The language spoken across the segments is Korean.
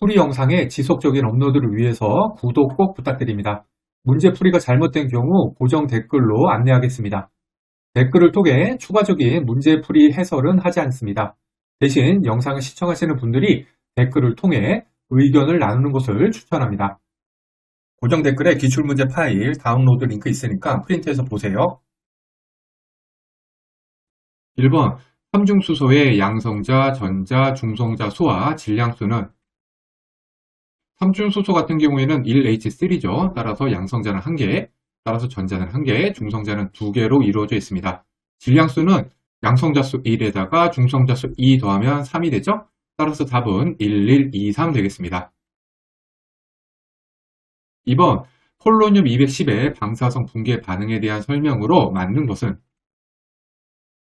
풀이 영상의 지속적인 업로드를 위해서 구독 꼭 부탁드립니다. 문제풀이가 잘못된 경우 고정 댓글로 안내하겠습니다. 댓글을 통해 추가적인 문제풀이 해설은 하지 않습니다. 대신 영상을 시청하시는 분들이 댓글을 통해 의견을 나누는 것을 추천합니다. 고정 댓글에 기출문제 파일 다운로드 링크 있으니까 프린트해서 보세요. 1번 삼중수소의 양성자, 전자, 중성자 수와 질량수는 삼중수소 같은 경우에는 1H3죠. 따라서 양성자는 1개, 따라서 전자는 1개, 중성자는 2개로 이루어져 있습니다. 질량수는 양성자 수 1에다가 중성자 수 2 더하면 3이 되죠. 따라서 답은 1, 1, 2, 3 되겠습니다. 2번 폴로늄 210의 방사성 붕괴 반응에 대한 설명으로 맞는 것은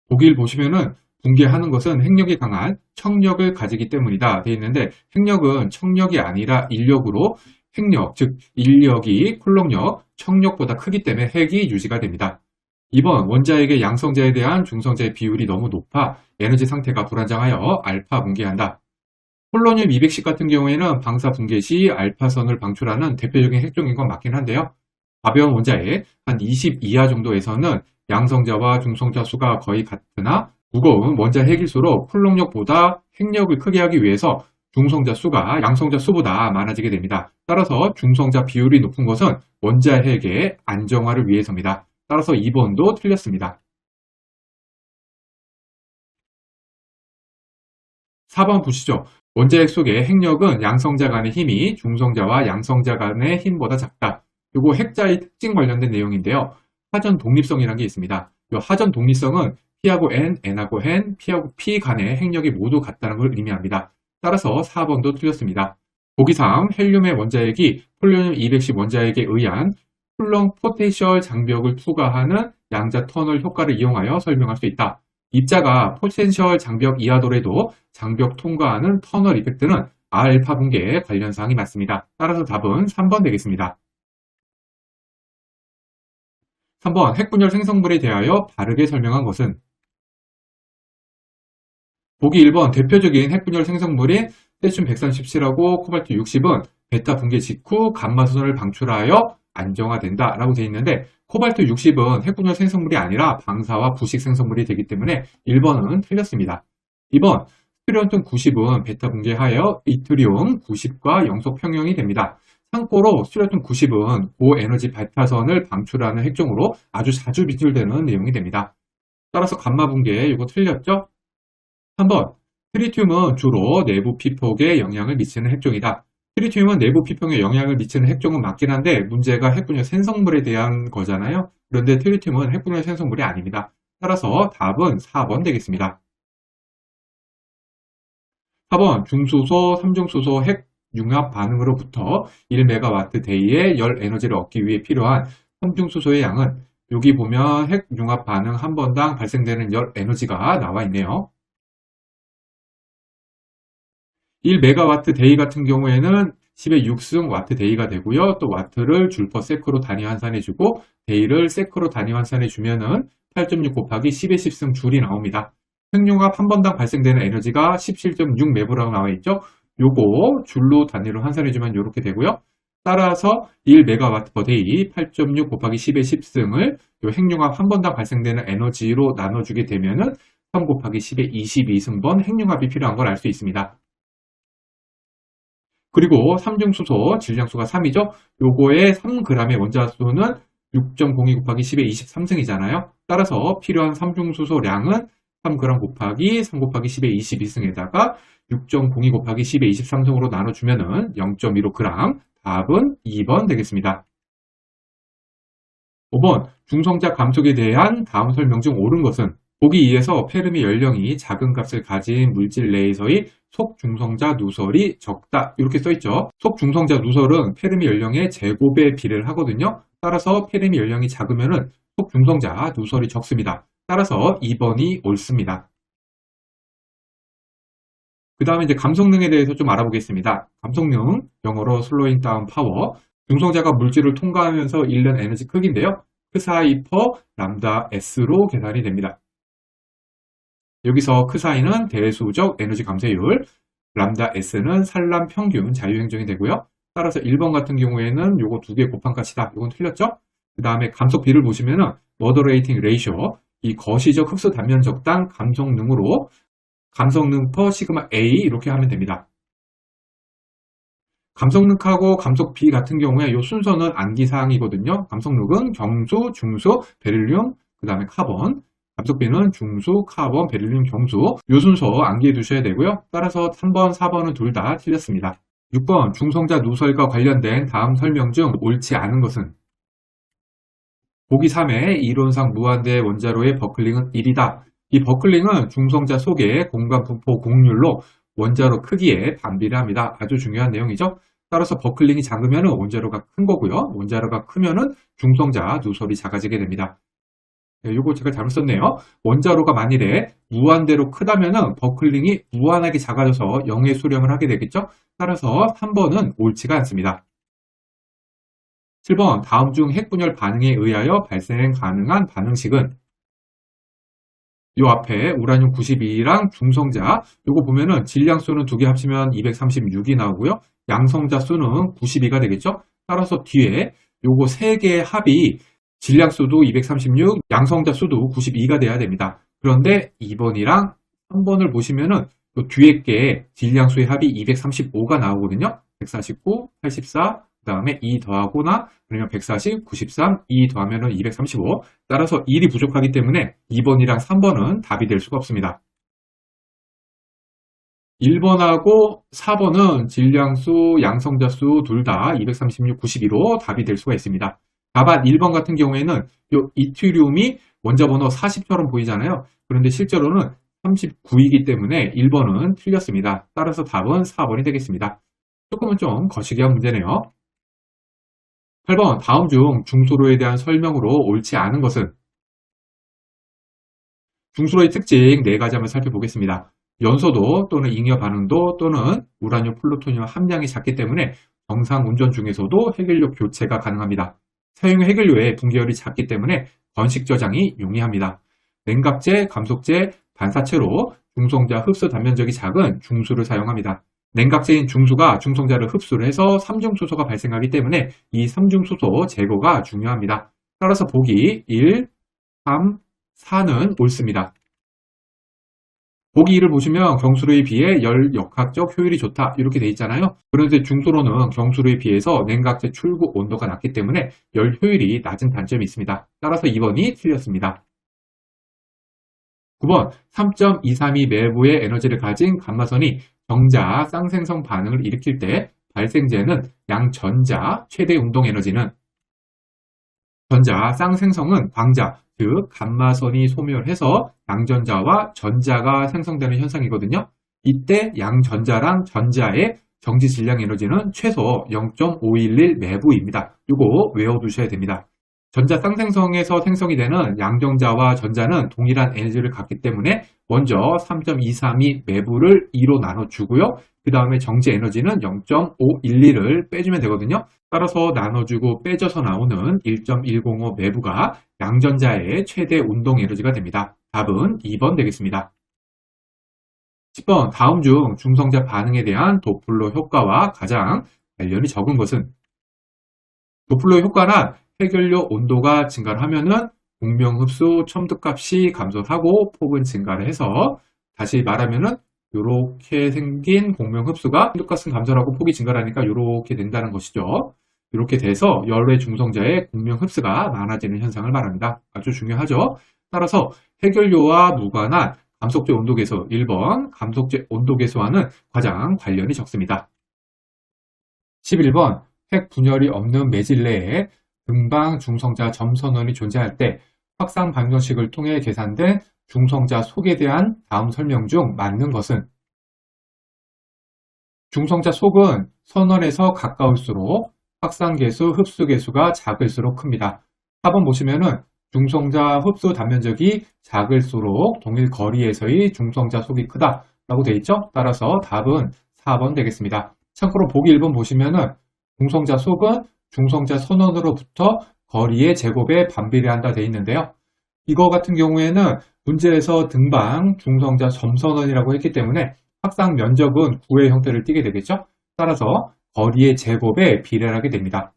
보기를 보시면은 붕괴하는 것은 핵력이 강한 청력을 가지기 때문이다 되어 있는데 핵력은 청력이 아니라 인력으로 핵력, 즉 인력이 콜록력, 청력보다 크기 때문에 핵이 유지가 됩니다. 2번 원자핵의 양성자에 대한 중성자의 비율이 너무 높아 에너지 상태가 불안정하여 알파 붕괴한다. 폴로늄 210 같은 경우에는 방사 붕괴 시 알파선을 방출하는 대표적인 핵종인 건 맞긴 한데요. 가벼운 원자핵 한 20 이하 정도에서는 양성자와 중성자 수가 거의 같으나 무거운 원자핵일수록 콜록력보다 핵력을 크게 하기 위해서 중성자 수가 양성자 수보다 많아지게 됩니다. 따라서 중성자 비율이 높은 것은 원자핵의 안정화를 위해서입니다. 따라서 2번도 틀렸습니다. 4번 보시죠. 원자핵 속의 핵력은 양성자 간의 힘이 중성자와 양성자 간의 힘보다 작다. 그리고 핵자의 특징 관련된 내용인데요. 하전 독립성이라는 게 있습니다. 이 하전 독립성은 P하고 N, N하고 N, P하고 P 간의 핵력이 모두 같다는 걸 의미합니다. 따라서 4번도 틀렸습니다. 보기 3, 헬륨의 원자핵이 폴로늄 210 원자핵에 의한 쿨롱 포텐셜 장벽을 투과하는 양자 터널 효과를 이용하여 설명할 수 있다. 입자가 포텐셜 장벽 이하더라도 장벽 통과하는 터널 이펙트는 알파 붕괴의 관련 사항이 맞습니다. 따라서 답은 3번 되겠습니다. 3번 핵분열 생성물에 대하여 바르게 설명한 것은 보기 1번 대표적인 핵분열 생성물인 세슘 137하고 코발트 60은 베타 붕괴 직후 감마선을 방출하여 안정화된다 라고 되어 있는데 코발트 60은 핵분열 생성물이 아니라 방사와 부식 생성물이 되기 때문에 1번은 틀렸습니다. 2번 스트론튬 90은 베타 붕괴하여 이트리움 90과 영속 평형이 됩니다. 참고로 스트론튬 90은 고에너지 베타선을 방출하는 핵종으로 아주 자주 비출되는 내용이 됩니다. 따라서 감마 붕괴 이거 틀렸죠? 3번 트리튬은 주로 내부 피폭에 영향을 미치는 핵종이다. 트리튬은 내부 피폭에 영향을 미치는 핵종은 맞긴 한데 문제가 핵분열 생성물에 대한 거잖아요. 그런데 트리튬은 핵분열 생성물이 아닙니다. 따라서 답은 4번 되겠습니다. 4번 중수소, 삼중수소 핵 융합 반응으로부터 1MWday의 열 에너지를 얻기 위해 필요한 삼중수소의 양은 여기 보면 핵 융합 반응 한 번당 발생되는 열 에너지가 나와 있네요. 1MWday 같은 경우에는 10의 6승 와트데이가 되고요. 또 와트를 줄 퍼 세크로 단위 환산해주고 데이를 세크로 단위 환산해주면은 8.6 곱하기 10의 10승 줄이 나옵니다. 핵융합 한 번당 발생되는 에너지가 17.6 메브라고 나와 있죠. 요거 줄로 단위로 환산해주면 이렇게 되고요. 따라서 1MW/day 8.6 곱하기 10의 10승을 요 핵융합 한 번당 발생되는 에너지로 나눠주게 되면은 3 곱하기 10의 22승번 핵융합이 필요한 걸 알 수 있습니다. 그리고 삼중수소 질량수가 3이죠. 요거의 3g의 원자수는 6.02 곱하기 10의 23승이잖아요. 따라서 필요한 삼중수소량은 3g 곱하기 3 곱하기 10의 22승에다가 6.02 곱하기 10의 23승으로 나눠주면은 0.15g. 답은 2번 되겠습니다. 5번 중성자 감속에 대한 다음 설명 중 옳은 것은 보기 2에서 페르미 연령이 작은 값을 가진 물질 내에서의 속중성자 누설이 적다 이렇게 써있죠. 속중성자 누설은 페르미 연령의 제곱에 비례를 하거든요. 따라서 페르미 연령이 작으면 속중성자 누설이 적습니다. 따라서 2번이 옳습니다. 그 다음에 이제 감속능에 대해서 좀 알아보겠습니다. 감속능, 영어로 slowing down power. 중성자가 물질을 통과하면서 잃는 에너지 크기인데요. 크사이 퍼 람다 S로 계산이 됩니다. 여기서 크사이는 대수적 에너지 감소율, 람다 S는 산람 평균 자유행정이 되고요. 따라서 1번 같은 경우에는 요거 두 개 곱한 값이다. 이건 틀렸죠? 그 다음에 감속 B를 보시면은 머더레이팅 레이쇼, 이 거시적 흡수 단면적당 감속능으로 감속능 퍼 시그마 A 이렇게 하면 됩니다. 감속능하고 감속 B 같은 경우에 이 순서는 암기사항이거든요. 감속능은 경수, 중수, 베릴륨, 그 다음에 카본. 감속 B는 중수, 카본, 베릴륨, 경수. 이 순서 암기해 두셔야 되고요. 따라서 3번, 4번은 둘 다 틀렸습니다. 6번 중성자 누설과 관련된 다음 설명 중 옳지 않은 것은 보기 3에 이론상 무한대 원자로의 버클링은 1이다. 이 버클링은 중성자 속의 공간 분포 곡률로 원자로 크기에 반비례 합니다. 아주 중요한 내용이죠. 따라서 버클링이 작으면 원자로가 큰 거고요. 원자로가 크면 중성자 누설이 작아지게 됩니다. 이거 제가 잘못 썼네요. 원자로가 만일에 무한대로 크다면 버클링이 무한하게 작아져서 0의 수렴을 하게 되겠죠. 따라서 3번은 옳지가 않습니다. 7번 다음 중 핵분열 반응에 의하여 발생 가능한 반응식은 요 앞에 우라늄 92랑 중성자 요거 보면은 질량수는 두 개 합치면 236이 나오고요. 양성자 수는 92가 되겠죠. 따라서 뒤에 요거 세 개의 합이 질량수도 236, 양성자 수도 92가 돼야 됩니다. 그런데 2번이랑 3번을 보시면은 요 뒤에 게 질량수의 합이 235가 나오거든요. 149, 84, 그 다음에 2 더하거나 그러면 140, 93, 2 더하면 235. 따라서 1이 부족하기 때문에 2번이랑 3번은 답이 될 수가 없습니다. 1번하고 4번은 질량수, 양성자수 둘 다 236, 92로 답이 될 수가 있습니다. 다만 1번 같은 경우에는 이 이트리움이 원자 번호 40처럼 보이잖아요. 그런데 실제로는 39이기 때문에 1번은 틀렸습니다. 따라서 답은 4번이 되겠습니다. 조금은 좀 거시기한 문제네요. 8번 다음 중 중수로에 대한 설명으로 옳지 않은 것은 중수로의 특징 4가지 한번 살펴보겠습니다. 연소도 또는 잉여 반응도 또는 우라늄 플루토늄 함량이 작기 때문에 정상 운전 중에서도 핵연료 교체가 가능합니다. 사용의 핵연료의 분기열이 작기 때문에 건식 저장이 용이합니다. 냉각제, 감속제, 반사체로 중성자 흡수 단면적이 작은 중수를 사용합니다. 냉각제인 중수가 중성자를 흡수를 해서 삼중수소가 발생하기 때문에 이 삼중수소 제거가 중요합니다. 따라서 보기 1, 3, 4는 옳습니다. 보기 1을 보시면 경수로에 비해 열 역학적 효율이 좋다 이렇게 돼 있잖아요. 그런데 중수로는 경수로에 비해서 냉각제 출구 온도가 낮기 때문에 열 효율이 낮은 단점이 있습니다. 따라서 2번이 틀렸습니다. 9번 3.232 내부의 에너지를 가진 감마선이 정자 쌍생성 반응을 일으킬 때 발생되는 양전자 최대 운동 에너지는 전자 쌍생성은 광자, 즉 감마선이 소멸해서 양전자와 전자가 생성되는 현상이거든요. 이때 양전자랑 전자의 정지 질량 에너지는 최소 0.511 내부입니다. 이거 외워두셔야 됩니다. 전자 쌍생성에서 생성이 되는 양전자와 전자는 동일한 에너지를 갖기 때문에 먼저 3.232 매부를 2로 나눠주고요. 그 다음에 정지 에너지는 0.512를 빼주면 되거든요. 따라서 나눠주고 빼져서 나오는 1.105 매부가 양전자의 최대 운동 에너지가 됩니다. 답은 2번 되겠습니다. 10번 다음 중 중성자 반응에 대한 도플러 효과와 가장 관련이 적은 것은 도플러 효과는 핵연료 온도가 증가를 하면은 공명 흡수 첨두값이 감소하고 폭은 증가를 해서 다시 말하면은 이렇게 생긴 공명 흡수가 첨두값은 감소를 하고 폭이 증가를 하니까 이렇게 된다는 것이죠. 이렇게 돼서 열의 중성자의 공명 흡수가 많아지는 현상을 말합니다. 아주 중요하죠. 따라서 핵연료와 무관한 감속제 온도 계수 1번 감속제 온도 계수와는 가장 관련이 적습니다. 11번 핵 분열이 없는 매질 내에 금방 중성자 점선원이 존재할 때 확산 방정식을 통해 계산된 중성자 속에 대한 다음 설명 중 맞는 것은 중성자 속은 선원에서 가까울수록 확산계수, 흡수계수가 작을수록 큽니다. 4번 보시면은 중성자 흡수 단면적이 작을수록 동일 거리에서의 중성자 속이 크다 라고 되어 있죠. 따라서 답은 4번 되겠습니다. 참고로 보기 1번 보시면은 중성자 속은 중성자 선원으로부터 거리의 제곱에 반비례한다 되어 있는데요. 이거 같은 경우에는 문제에서 등방 중성자 점선원이라고 했기 때문에 확산 면적은 9의 형태를 띠게 되겠죠. 따라서 거리의 제곱에 비례하게 됩니다.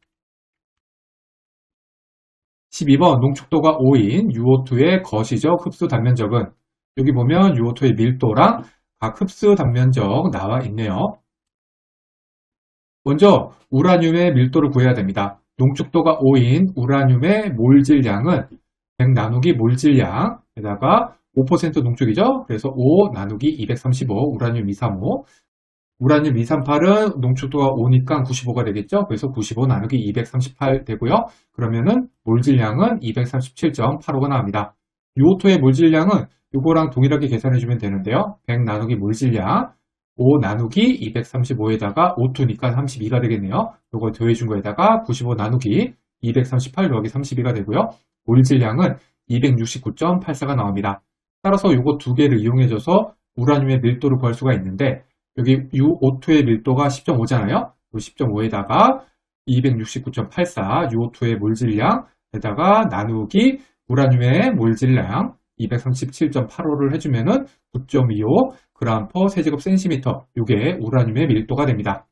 12번 농축도가 5인 UO2의 거시적 흡수 단면적은, 여기 보면 UO2의 밀도랑 각 흡수 단면적 나와 있네요. 먼저 우라늄의 밀도를 구해야 됩니다. 농축도가 5인 우라늄의 몰질량은 100 나누기 몰질량에다가 5% 농축이죠. 그래서 5 나누기 235 우라늄 235. 우라늄 238은 농축도가 5니까 95가 되겠죠. 그래서 95 나누기 238 되고요. 그러면은 몰질량은 237.85가 나옵니다. UO2의 몰질량은 이거랑 동일하게 계산해주면 되는데요. 100 나누기 몰질량 5 나누기 235에다가 O2니까 32가 되겠네요. 이거 더해준 거에다가 95 나누기 238 더하기 32가 되고요. 몰질량은 269.84가 나옵니다. 따라서 이거 두 개를 이용해줘서 우라늄의 밀도를 구할 수가 있는데, 여기 UO2의 밀도가 10.5잖아요. 10.5에다가 269.84 UO2의 몰질량에다가 나누기 우라늄의 몰질량 237.85를 해주면은 9.25 g/cm 세제곱 센티미터, 이게 우라늄의 밀도가 됩니다.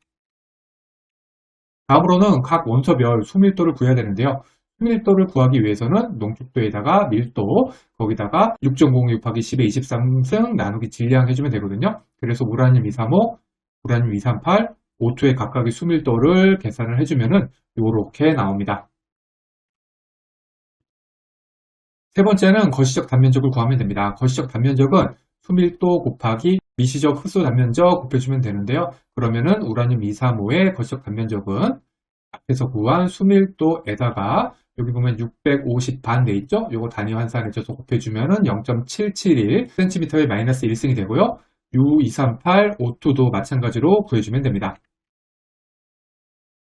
다음으로는 각 원소별 수밀도를 구해야 되는데요. 수밀도를 구하기 위해서는 농축도에다가 밀도, 거기다가 6.06 곱하기 10의 23승 나누기 질량 해주면 되거든요. 그래서 우라늄 235, 우라늄 238, O2의 각각의 수밀도를 계산을 해주면은 이렇게 나옵니다. 세 번째는 거시적 단면적을 구하면 됩니다. 거시적 단면적은 수밀도 곱하기 미시적 흡수 단면적 곱해주면 되는데요. 그러면은 우라늄 235의 거시적 단면적은 앞에서 구한 수밀도에다가 여기 보면 650 반 돼 있죠? 요거 단위 환산해줘서 곱해주면은 0.771 cm의 마이너스 1승이 되고요. U238, O2도 마찬가지로 구해주면 됩니다.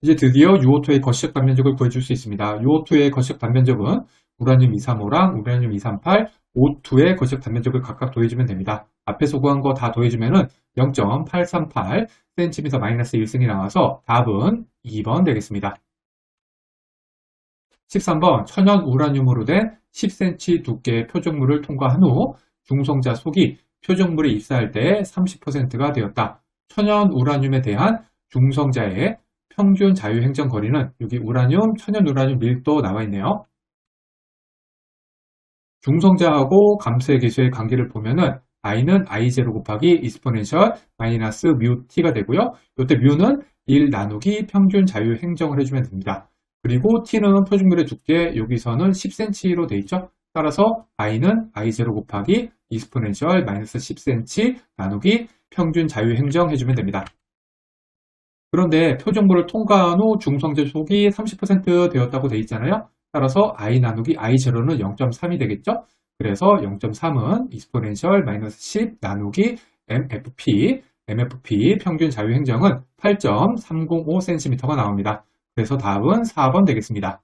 이제 드디어 UO2의 거시적 단면적을 구해줄 수 있습니다. UO2의 거시적 단면적은 우라늄 235랑 우라늄 238, O2의 거시적 단면적을 각각 더해주면 됩니다. 앞에서 구한 거 다 더해주면은 0.838 cm 마이너스 1승이 나와서 답은 2번 되겠습니다. 13번 천연 우라늄으로 된 10cm 두께의 표적물을 통과한 후 중성자 속이 표적물에 입사할 때 30%가 되었다. 천연 우라늄에 대한 중성자의 평균 자유행정 거리는, 여기 우라늄, 천연 우라늄 밀도 나와 있네요. 중성자하고 감소의 개수의 관계를 보면은 i는 i0 곱하기 exponential 마이너스 뮤 t가 되고요. 이때 뮤는 1 나누기 평균 자유행정을 해주면 됩니다. 그리고 t는 표준물의 두께, 여기서는 10cm로 돼 있죠. 따라서 i는 i0 곱하기 exponential 마이너스 10cm 나누기 평균 자유행정 해주면 됩니다. 그런데 표적물을 통과한 후 중성자 속이 30% 되었다고 돼 있잖아요. 따라서 i 나누기 i0는 0.3이 되겠죠. 그래서 0.3은 exponential 마이너스 10 나누기 MFP 평균 자유행정은 8.305cm가 나옵니다. 그래서 답은 4번 되겠습니다.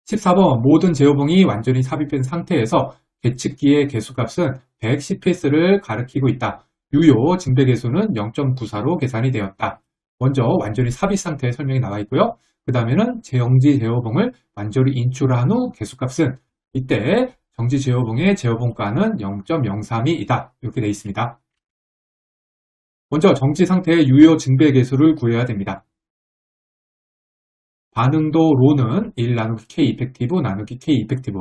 14번 모든 제어봉이 완전히 삽입된 상태에서 계측기의 개수값은 110ps를 가리키고 있다. 유효 증배 개수는 0.94로 계산이 되었다. 먼저 완전히 삽입 상태의 설명이 나와 있고요. 그 다음에는 정지 제어봉을 완전히 인출한 후 개수값은, 이때 정지 제어봉의 제어봉가는 0.032이다. 이렇게 되어 있습니다. 먼저 정지 상태의 유효 증배 개수를 구해야 됩니다. 반응도 로는 1 나누기 K 이펙티브 나누기 K 이펙티브,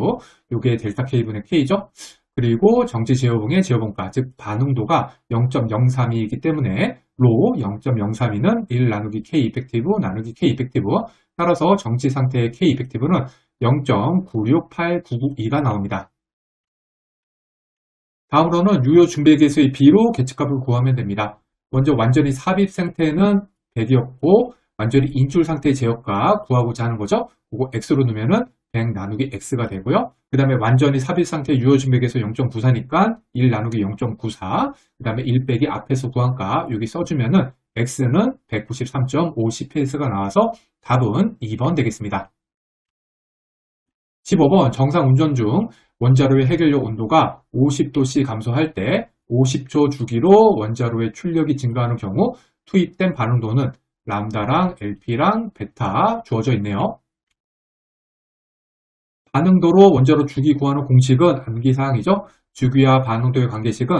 이게 델타 K분의 K죠. 그리고 정지 제어봉의 제어봉가, 즉 반응도가 0.032이기 때문에 로 0.032는 1 나누기 K 이펙티브 나누기 K 이펙티브, 따라서 정지 상태의 K 이펙티브는 0.968992가 나옵니다. 다음으로는 유효 증배 개수의 B로 계측값을 구하면 됩니다. 먼저 완전히 삽입 상태는 100이었고 완전히 인출 상태의 제어값 구하고자 하는 거죠. 그거 X로 넣으면은 100 나누기 X가 되고요. 그 다음에 완전히 삽입 상태 유효 증배계수 0.94니까 1 나누기 0.94, 그 다음에 1 빼기 앞에서 구한 값 여기 써주면은 X는 193.50ps가 나와서 답은 2번 되겠습니다. 15번 정상 운전 중 원자로의 해결력 온도가 50도씨 감소할 때 50초 주기로 원자로의 출력이 증가하는 경우 투입된 반응도는 람다랑 LP랑 베타 주어져 있네요. 반응도로 원자로 주기 구하는 공식은 암기사항이죠. 주기와 반응도의 관계식은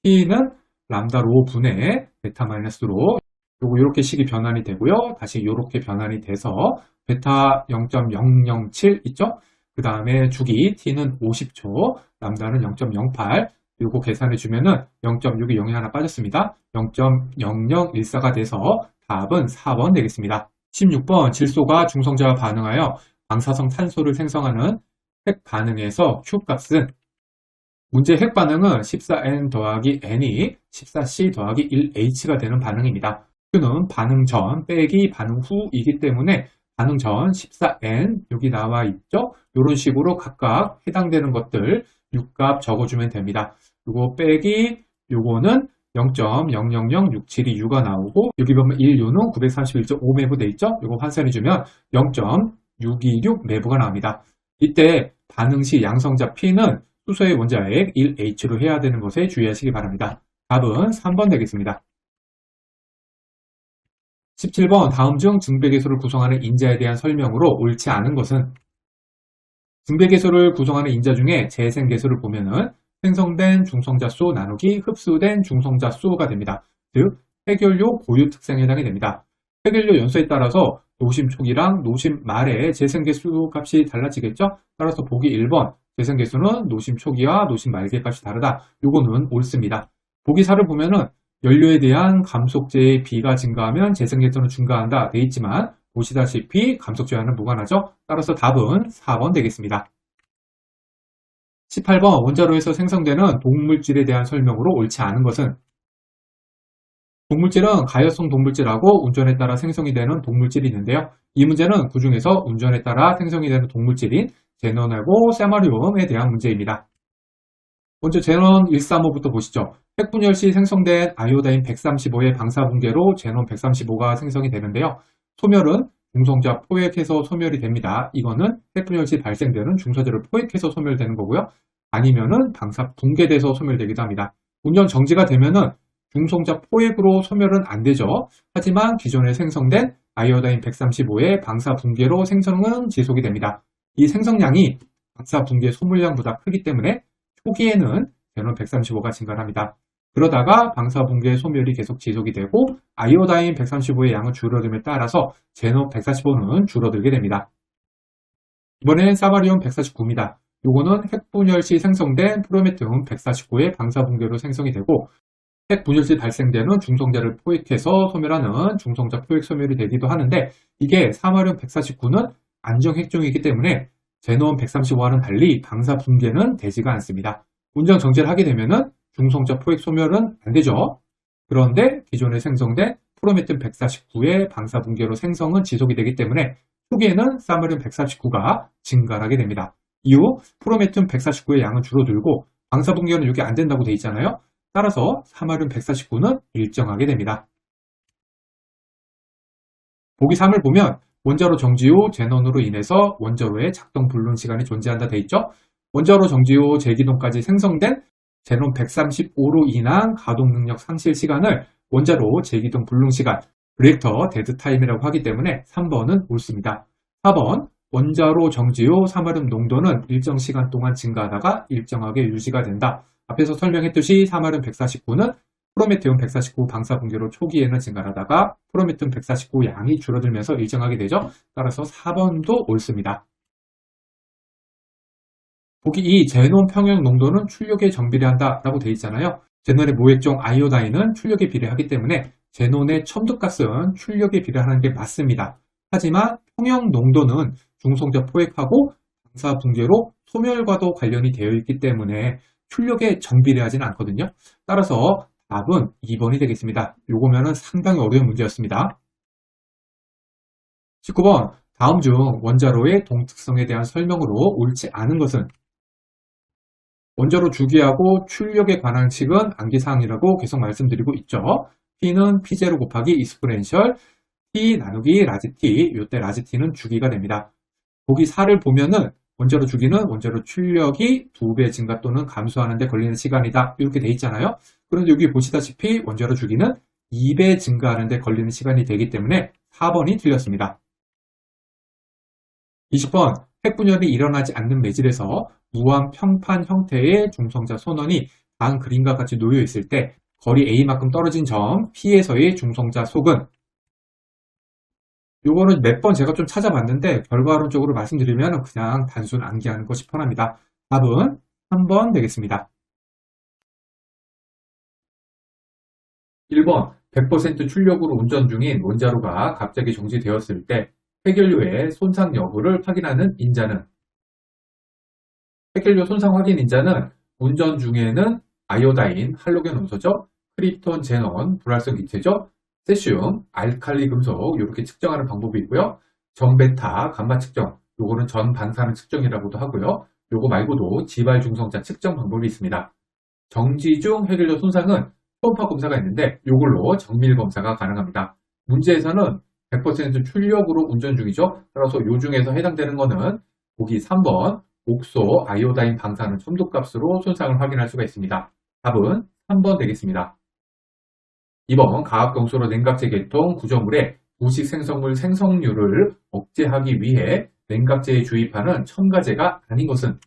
T는 람다 로 분의 베타 마이너스 로 요거 이렇게 식이 변환이 되고요. 다시 이렇게 변환이 돼서 베타 0.007 있죠? 그 다음에 주기 T는 50초, 람다는 0.08 요거 계산해 주면은 0.6이 0이 하나 빠졌습니다. 0.0014가 돼서 답은 4번 되겠습니다. 16번 질소가 중성자와 반응하여 방사성 탄소를 생성하는 핵 반응에서 Q 값은 문제 핵 반응은 14N 더하기 N이 14C 더하기 1H가 되는 반응입니다. Q는 반응 전 빼기 반응 후이기 때문에 반응 전 14N 여기 나와 있죠? 이런 식으로 각각 해당되는 것들 6값 적어주면 됩니다. 이거 빼기 요거는 0.000672U가 나오고 여기 보면 1U는 931.5매부 돼 있죠? 이거 환산해주면 0.626 매부가 나옵니다. 이때 반응 시 양성자 P는 수소의 원자핵 1H로 해야 되는 것에 주의하시기 바랍니다. 답은 3번 되겠습니다. 17번 다음 중 증배계소를 구성하는 인자에 대한 설명으로 옳지 않은 것은 증배계소를 구성하는 인자 중에 재생계소를 보면은 생성된 중성자 수 나누기 흡수된 중성자 수가 됩니다. 즉 해결료 고유 특성에 해당이 됩니다. 해결료 연소에 따라서 노심 초기랑 노심 말의 재생계수 값이 달라지겠죠? 따라서 보기 1번 재생계수는 노심 초기와 노심 말기의 값이 다르다. 요거는 옳습니다. 보기 4를 보면은 연료에 대한 감속제의 비가 증가하면 재생계수는 증가한다 돼 있지만 보시다시피 감속제와는 무관하죠? 따라서 답은 4번 되겠습니다. 18번 원자로에서 생성되는 동물질에 대한 설명으로 옳지 않은 것은 동물질은 가열성 동물질하고 운전에 따라 생성이 되는 동물질이 있는데요. 이 문제는 그 중에서 운전에 따라 생성이 되는 동물질인 제논하고 세마리움에 대한 문제입니다. 먼저 제논 135부터 보시죠. 핵분열 시 생성된 아이오다인 135의 방사분계로 제논 135가 생성이 되는데요. 소멸은 중성자 포획해서 소멸이 됩니다. 이거는 핵분열 시 발생되는 중서재를 포획해서 소멸되는 거고요. 아니면은 방사 붕괴돼서 소멸되기도 합니다. 운전 정지가 되면은 중성자 포획으로 소멸은 안 되죠. 하지만 기존에 생성된 아이오다인 135의 방사 붕괴로 생성은 지속이 됩니다. 이 생성량이 방사 붕괴 소물량보다 크기 때문에 초기에는 제논 135가 증가합니다. 그러다가 방사 붕괴 소멸이 계속 지속이 되고 아이오다인 135의 양은 줄어듦에 따라서 제논 145는 줄어들게 됩니다. 이번엔 사바리움 149입니다. 요거는 핵분열 시 생성된 프로메테움 149의 방사 붕괴로 생성이 되고 핵분열 시 발생되는 중성자를 포획해서 소멸하는 중성자 포획 소멸이 되기도 하는데 이게 사마리움 149는 안정핵종이기 때문에 제논 135와는 달리 방사 붕괴는 되지가 않습니다. 운전 정지를 하게 되면은 중성자 포획 소멸은 안 되죠. 그런데 기존에 생성된 프로메테움 149의 방사 붕괴로 생성은 지속이 되기 때문에 초기에는 사마리움 149가 증가하게 됩니다. 이후 프로메테움 149의 양은 줄어들고 방사 붕괴는 여기 안 된다고 돼 있잖아요. 따라서 사마리움 149는 일정하게 됩니다. 보기 3을 보면 원자로 정지 후 제논으로 인해서 원자로의 작동 불능 시간이 존재한다 돼 있죠. 원자로 정지 후 재기동까지 생성된 제논 135로 인한 가동 능력 상실 시간을 원자로 재기동 불능 시간, 리액터 데드 타임이라고 하기 때문에 3번은 옳습니다. 4번 원자로 정지 후 사마리움 농도는 일정 시간 동안 증가하다가 일정하게 유지가 된다. 앞에서 설명했듯이 사마리움 149는 프로메테움 149 방사 붕괴로 초기에는 증가하다가 프로메테움 149 양이 줄어들면서 일정하게 되죠. 따라서 4번도 옳습니다. 보기 2, 제논 평형 농도는 출력에 정비례한다 라고 되어 있잖아요. 제논의 모액종 아이오다인은 출력에 비례하기 때문에 제논의 첨두가스는 출력에 비례하는 게 맞습니다. 하지만 평형 농도는 중성자 포획하고 방사 붕괴로 소멸과도 관련이 되어 있기 때문에 출력에 정비례하지는 않거든요. 따라서 답은 2번이 되겠습니다. 요거면은 상당히 어려운 문제였습니다. 19번 다음 중 원자로의 동특성에 대한 설명으로 옳지 않은 것은 원자로 주기하고 출력에 관한 식은 암기사항이라고 계속 말씀드리고 있죠. P는 P0 곱하기 익스포넨셜 T 나누기 라지 T, 이때 라지 T는 주기가 됩니다. 보기 4를 보면은 원자로 주기는 원자로 출력이 2배 증가 또는 감소하는 데 걸리는 시간이다. 이렇게 돼 있잖아요. 그런데 여기 보시다시피 원자로 주기는 2배 증가하는 데 걸리는 시간이 되기 때문에 4번이 틀렸습니다. 20번 핵분열이 일어나지 않는 매질에서 무한 평판 형태의 중성자 선원이 다음 그림과 같이 놓여 있을 때 거리 A만큼 떨어진 점 P에서의 중성자 속은, 요거는 몇 번 제가 좀 찾아봤는데 결과론적으로 말씀드리면 그냥 단순 암기하는 것이 편합니다. 답은 3번 되겠습니다. 1번 100% 출력으로 운전 중인 원자로가 갑자기 정지되었을 때 해결료의 손상 여부를 확인하는 인자는, 해결료 손상 확인 인자는 운전 중에는 아이오다인, 할로겐 원소죠, 크립톤, 제논, 불활성 기체죠, 세슘, 알칼리 금속 이렇게 측정하는 방법이 있고요. 전베타, 감마 측정, 요거는 전 반사능 측정이라고도 하고요. 요거 말고도 지발 중성자 측정 방법이 있습니다. 정지 중 해결료 손상은 초음파 검사가 있는데 요걸로 정밀 검사가 가능합니다. 문제에서는 100% 출력으로 운전 중이죠. 따라서 요 중에서 해당되는 거는 보기 3번 옥소 아이오다인 방사능 첨도값으로 손상을 확인할 수가 있습니다. 답은 3번 되겠습니다. 2번 가압경소로 냉각제 계통 구조물의 부식 생성물 생성률을 억제하기 위해 냉각제에 주입하는 첨가제가 아닌 것은,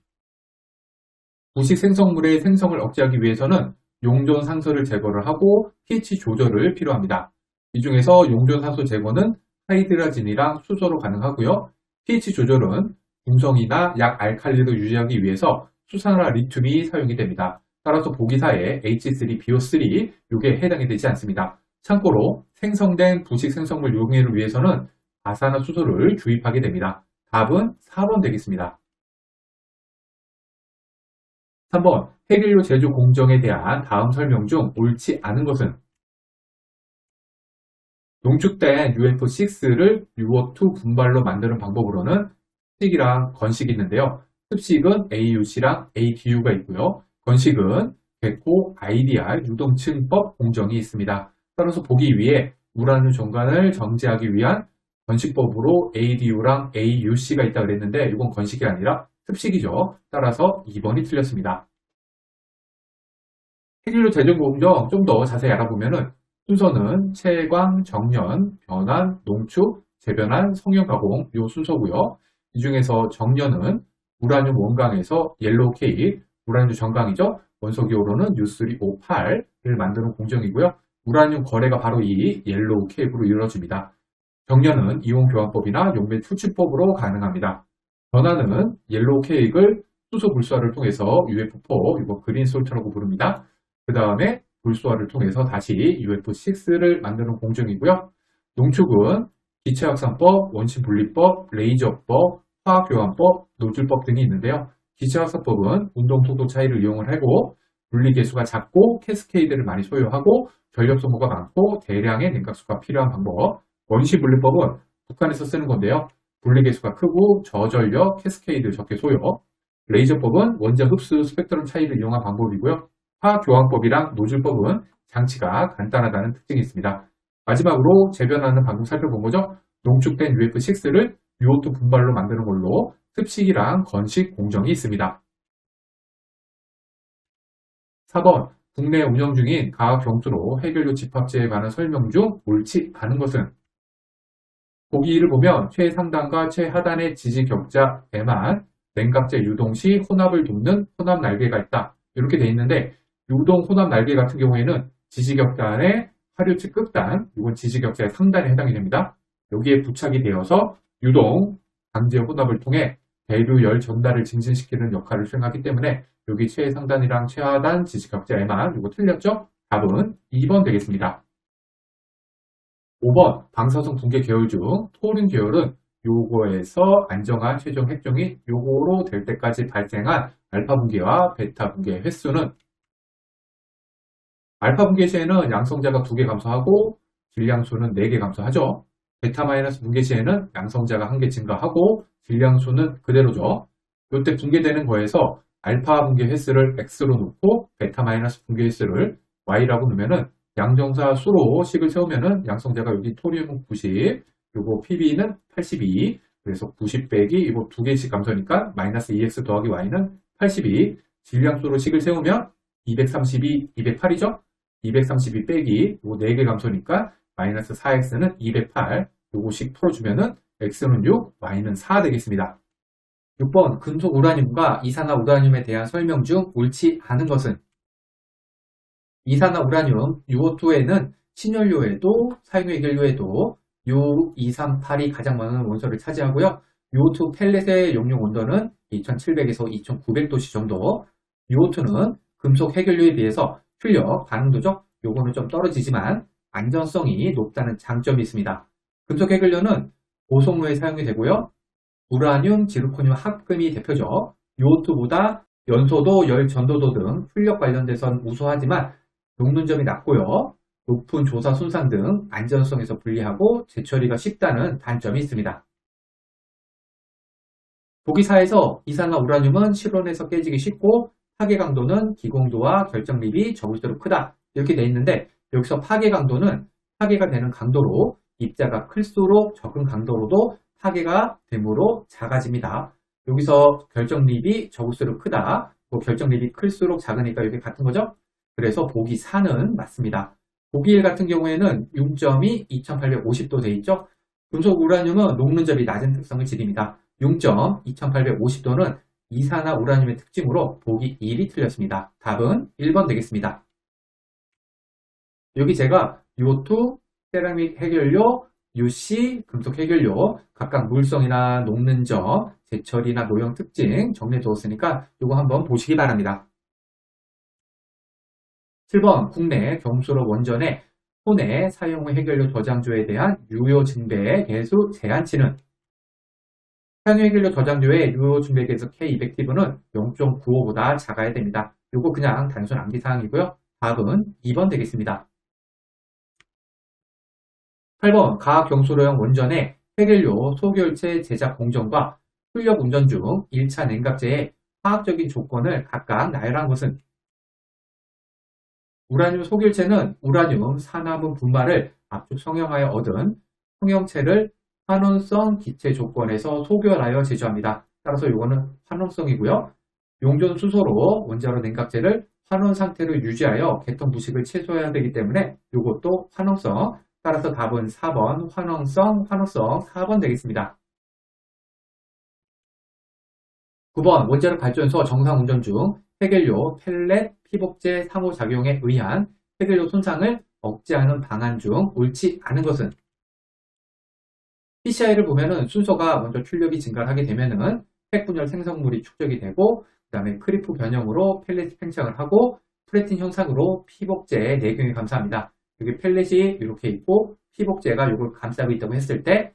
부식 생성물의 생성을 억제하기 위해서는 용존 상소를 제거를 하고 pH 조절을 필요합니다. 이 중에서 용존 상소 제거는 하이드라진이랑 수소로 가능하고요. pH 조절은 중성이나 약 알칼리를 유지하기 위해서 수산화 리튬이 사용이 됩니다. 따라서 보기사의 H3BO3 이게 해당이 되지 않습니다. 참고로 생성된 부식 생성물 용해를 위해서는 아산화수소를 주입하게 됩니다. 답은 4번 되겠습니다. 3번 해결료 제조 공정에 대한 다음 설명 중 옳지 않은 것은, 농축된 UF6를 UO2 분발로 만드는 방법으로는 습식이랑 건식이 있는데요. 습식은 AUC랑 ADU가 있고요. 건식은 백호 IDR 유동층법 공정이 있습니다. 따라서 보기 위해 우라늄 정관을 정제하기 위한 건식법으로 ADU랑 AUC가 있다고 그랬는데 이건 건식이 아니라 습식이죠. 따라서 2번이 틀렸습니다. 해결료 제조 공정 좀 더 자세히 알아보면은 순서는 채광, 정연, 변환, 농축, 재변환, 성형 가공 요 순서고요. 이 중에서 정연은 우라늄 원강에서 옐로우 케이크, 우라늄 정강이죠. 원소기호로는 U3O8을 만드는 공정이고요. 우라늄 거래가 바로 이 옐로우 케이크로 이루어집니다. 정연은 이온 교환법이나 용매 추출법으로 가능합니다. 변환은 옐로우 케이크를 수소 불소화를 통해서 UF4, 이거 그린 솔트라고 부릅니다. 그 다음에 불소화를 통해서 다시 UF6를 만드는 공정이고요. 농축은 기체 확산법, 원심 분리법, 레이저법, 화학교환법, 노즐법 등이 있는데요. 기체 확산법은 운동 속도 차이를 이용을 하고 분리 개수가 작고 캐스케이드를 많이 소요하고 전력 소모가 많고 대량의 냉각수가 필요한 방법. 원심 분리법은 북한에서 쓰는 건데요. 분리 개수가 크고 저전력, 캐스케이드 적게 소요. 레이저법은 원자 흡수 스펙트럼 차이를 이용한 방법이고요. 화교환법이랑 노즐법은 장치가 간단하다는 특징이 있습니다. 마지막으로 재변하는 방법 살펴본 거죠. 농축된 UF6를 UO2 분발로 만드는 걸로 습식이랑 건식 공정이 있습니다. 4번 국내 운영 중인 가압경수로 해결료 집합제에 관한 설명 중 옳지 않은 것은, 보기 1을 보면 최상단과 최하단의 지지격자에만 냉각제 유동 시 혼합을 돕는 혼합 날개가 있다. 이렇게 돼 있는데 유동 혼합 날개 같은 경우에는 지지격단의 하류측 끝단, 이건 지지격자의 상단에 해당이 됩니다. 여기에 부착이 되어서 유동 강제 혼합을 통해 대류 열 전달을 증진시키는 역할을 수행하기 때문에 여기 최상단이랑 최하단 지지격자에만, 이거 틀렸죠? 답은 2번 되겠습니다. 5번 방사성 붕괴 계열 중 토린 계열은 요거에서 안정한 최종 핵종이 요거로 될 때까지 발생한 알파 붕괴와 베타 붕괴 횟수는, 알파 붕괴 시에는 양성자가 2개 감소하고 질량수는 4개 감소하죠. 베타 마이너스 붕괴 시에는 양성자가 1개 증가하고 질량수는 그대로죠. 이때 붕괴되는 거에서 알파 붕괴 횟수를 x로 놓고 베타 마이너스 붕괴 횟수를 y라고 놓으면은 양정사 수로 식을 세우면은 양성자가 여기 토리움 90, 그리고 PB는 82, 그래서 90 빼기 이거 2개씩 감소니까 마이너스 2x 더하기 y는 82, 질량수로 식을 세우면 232, 208이죠? 232 빼기 이거 4개 감소니까 마이너스 4x는 208, 요거씩 풀어주면은 x는 6, y는 4 되겠습니다. 6번 금속 우라늄과 이산화 우라늄에 대한 설명 중 옳지 않은 것은, 이산화 우라늄 UO2에는 신연료에도 사용유 해결료에도 U238이 가장 많은 원소를 차지하고요. UO2 펠렛의 용융 온도는 2700에서 2900도씨 정도. UO2는 금속 해결료에 비해서 출력, 반응도죠. 요거는 좀 떨어지지만 안전성이 높다는 장점이 있습니다. 금속 해결료는 고속로에 사용이 되고요. 우라늄, 지르코늄 합금이 대표죠. UO2보다 연소도, 열 전도도 등 출력 관련돼선 우수하지만 녹는 점이 낮고요. 높은 조사 손상 등 안전성에서 불리하고 재처리가 쉽다는 단점이 있습니다. 보기 4에서 이산화 우라늄은 실온에서 깨지기 쉽고 파괴 강도는 기공도와 결정립이 적을수록 크다. 이렇게 돼 있는데 여기서 파괴 강도는 파괴가 되는 강도로 입자가 클수록 적은 강도로도 파괴가 되므로 작아집니다. 여기서 결정립이 적을수록 크다. 결정립이 클수록 작으니까 이게 같은 거죠. 그래서 보기 4는 맞습니다. 보기 1 같은 경우에는 융점이 2850도 돼 있죠. 금속 우라늄은 녹는 점이 낮은 특성을 지닙니다. 융점 2850도는 이산화 우라늄의 특징으로 보기 1이 틀렸습니다. 답은 1번 되겠습니다. 여기 제가 UO2, 세라믹 해결료, UC, 금속 해결료, 각각 물성이나 녹는 점, 제철이나 노형 특징 정리해 두었으니까 이거 한번 보시기 바랍니다. 7번 국내 경수로 원전의 손해 사용 후 해결료 저장조에 대한 유효 증배 계수 제한치는 사용후 해결료 저장조의 유효 증배 계수 K200TV는 0.95보다 작아야 됩니다. 이거 그냥 단순 암기사항이고요. 답은 2번 되겠습니다. 8번 가학 경수로형 원전의 해결료 소결체 제작 공정과 출력 운전 중 1차 냉각제의 화학적인 조건을 각각 나열한 것은 우라늄 소결체는 우라늄 산화분 분말을 압축 성형하여 얻은 성형체를 환원성 기체 조건에서 소결하여 제조합니다. 따라서 이거는 환원성이고요. 용존 수소로 원자로 냉각제를 환원 상태로 유지하여 개통 부식을 최소화해야 되기 때문에 이것도 환원성. 따라서 답은 4번 환원성 4번 되겠습니다. 9번 원자력 발전소 정상 운전 중 해결료, 펠렛, 피복제 상호작용에 의한 해결료 손상을 억제하는 방안 중 옳지 않은 것은 PCI를 보면은 순서가 먼저 출력이 증가하게 되면은 핵분열 생성물이 축적이 되고 그 다음에 크리프 변형으로 펠렛이 팽창을 하고 프레틴 현상으로 피복제의 내경이 감소합니다. 여기 펠렛이 이렇게 있고 피복제가 이걸 감싸고 있다고 했을 때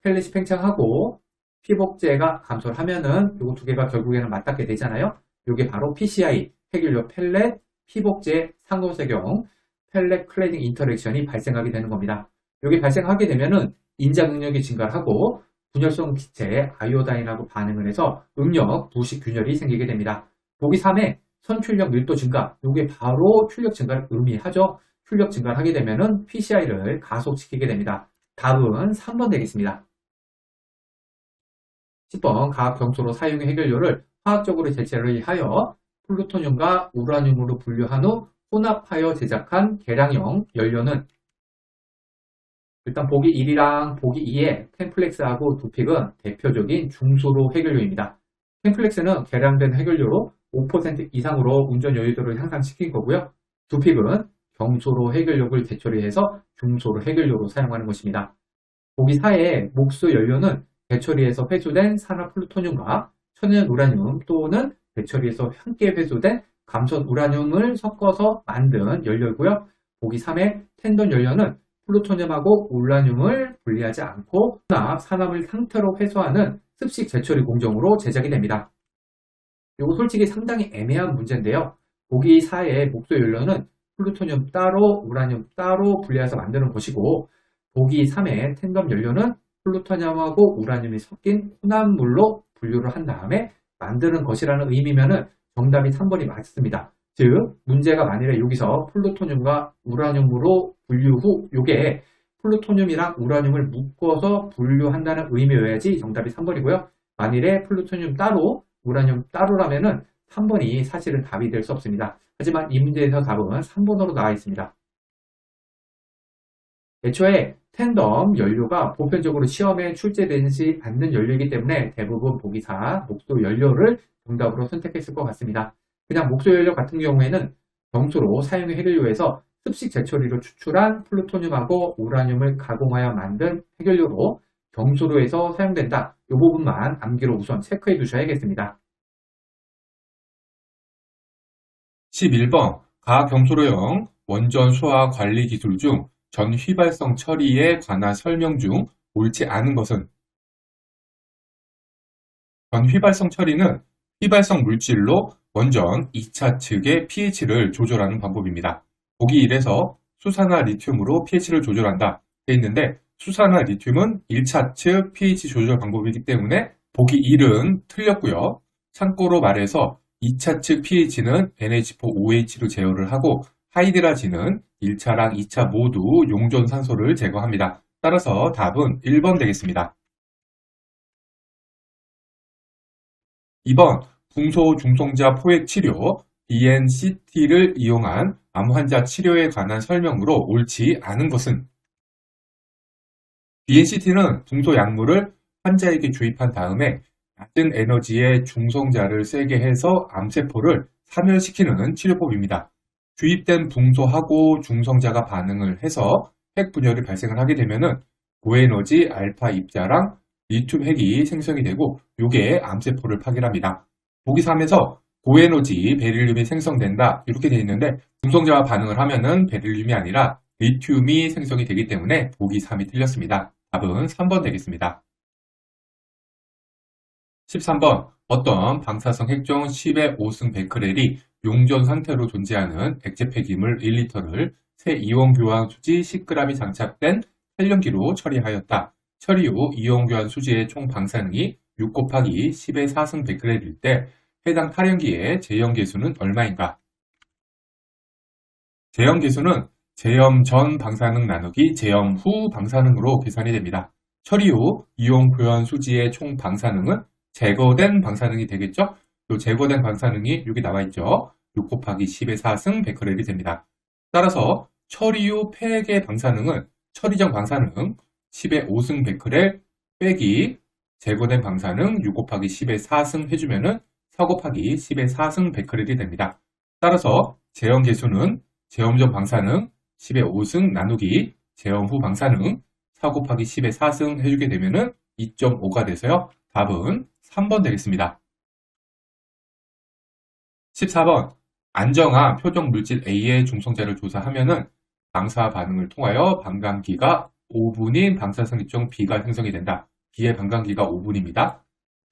펠렛이 팽창하고 피복제가 감소를 하면은 이 두 개가 결국에는 맞닿게 되잖아요. 이게 바로 PCI, 해결료 펠렛, 피복제 상호작용, 펠렛 클래딩 인터랙션이 발생하게 되는 겁니다. 여기 발생하게 되면은 인자 능력이 증가를 하고 분열성 기체의 아이오다인하고 반응을 해서 응력, 부식 균열이 생기게 됩니다. 보기 3에 선출력 밀도 증가, 이게 바로 출력 증가를 의미하죠. 출력 증가를 하게 되면은 PCI를 가속시키게 됩니다. 답은 3번 되겠습니다. 10번 가학 경수로 사용의 해결료를 화학적으로 제체를 하여 플루토늄과 우라늄으로 분류한 후 혼합하여 제작한 계량형 연료는 일단 보기 1이랑 보기 2의 템플렉스하고 두픽은 대표적인 중수로 해결료입니다. 템플렉스는 계량된 해결료로 5% 이상으로 운전 여유도를 향상시킨 거고요. 두픽은 경수로 해결료를 재처리해서 중소로 해결료로 사용하는 것입니다. 보기 4의 목수 연료는 배처리에서 회수된 산화 플루토늄과 천연 우라늄 또는 배처리에서 함께 회수된 감선 우라늄을 섞어서 만든 연료이고요. 보기 3의 텐던 연료는 플루토늄하고 우라늄을 분리하지 않고 혼합 산화물 상태로 회수하는 습식 재처리 공정으로 제작이 됩니다. 이거 솔직히 상당히 애매한 문제인데요. 보기 4의 목수 연료는 플루토늄 따로 우라늄 따로 분리해서 만드는 것이고 보기 3의 텐덤 연료는 플루토늄하고 우라늄이 섞인 혼합물로 분류를 한 다음에 만드는 것이라는 의미면은 정답이 3번이 맞습니다. 즉 문제가 만일에 여기서 플루토늄과 우라늄으로 분류 후 이게 플루토늄이랑 우라늄을 묶어서 분류한다는 의미여야지 정답이 3번이고요. 만일에 플루토늄 따로 우라늄 따로라면은 3번이 사실은 답이 될 수 없습니다. 하지만 이 문제에서 답은 3번으로 나와 있습니다. 애초에 텐덤 연료가 보편적으로 시험에 출제되지 않는 연료이기 때문에 대부분 보기사 목소 연료를 정답으로 선택했을 것 같습니다. 그냥 목소 연료 같은 경우에는 정수로 사용의 해결료에서 습식 재처리로 추출한 플루토늄하고 우라늄을 가공하여 만든 해결료로 정수로에서 사용된다. 이 부분만 암기로 우선 체크해 두셔야겠습니다. 11번 가경소로형 원전 소화 관리 기술 중 전휘발성 처리에 관한 설명 중 옳지 않은 것은 전휘발성 처리는 휘발성 물질로 원전 2차 측의 pH를 조절하는 방법입니다. 보기 1에서 수산화 리튬으로 pH를 조절한다 되어 있는데 수산화 리튬은 1차 측 pH 조절 방법이기 때문에 보기 1은 틀렸고요. 참고로 말해서 2차 측 pH는 NH4OH로 제어를 하고 하이드라진은 1차랑 2차 모두 용존산소를 제거합니다. 따라서 답은 1번 되겠습니다. 2번 붕소 중성자 포획 치료 BNCT를 이용한 암 환자 치료에 관한 설명으로 옳지 않은 것은 BNCT는 붕소 약물을 환자에게 주입한 다음에 낮은 에너지의 중성자를 세게 해서 암세포를 사멸시키는 치료법입니다. 주입된 붕소하고 중성자가 반응을 해서 핵 분열이 발생을 하게 되면 고에너지 알파 입자랑 리튬 핵이 생성이 되고 이게 암세포를 파괴합니다. 보기 3에서 고에너지 베릴륨이 생성된다 이렇게 되어 있는데 중성자와 반응을 하면은 베릴륨이 아니라 리튬이 생성이 되기 때문에 보기 3이 틀렸습니다. 답은 3번 되겠습니다. 13번 어떤 방사성 핵종 10의 5승 베크렐이 용존 상태로 존재하는 액체 폐기물 1리터를 새 이온 교환 수지 10g이 장착된 탈연기로 처리하였다. 처리 후 이온 교환 수지의 총 방사능이 6 곱하기 10의 4승 베크렐일 때 해당 탈연기의 제염계수는 얼마인가? 제염계수는 제염 전 방사능 나누기 제염 후 방사능으로 계산이 됩니다. 처리 후 이온 교환 수지의 총 방사능은 제거된 방사능이 되겠죠? 또 제거된 방사능이 여기 나와 있죠? 6 곱하기 10의 4승 베크렐이 됩니다. 따라서 처리 후 폐액의 방사능은 처리 전 방사능 10의 5승 베크렐 빼기 제거된 방사능 6 곱하기 10의 4승 해주면은 4 곱하기 10의 4승 베크렐이 됩니다. 따라서 제염 계수는 제염 전 방사능 10의 5승 나누기 제염 후 방사능 4 곱하기 10의 4승 해주게 되면은 2.5가 돼서요. 답은 3번 되겠습니다. 14번 안정화 표적 물질 A의 중성자를 조사하면은 방사 반응을 통하여 반감기가 5분인 방사성 핵종 B가 생성이 된다. B의 반감기가 5분입니다.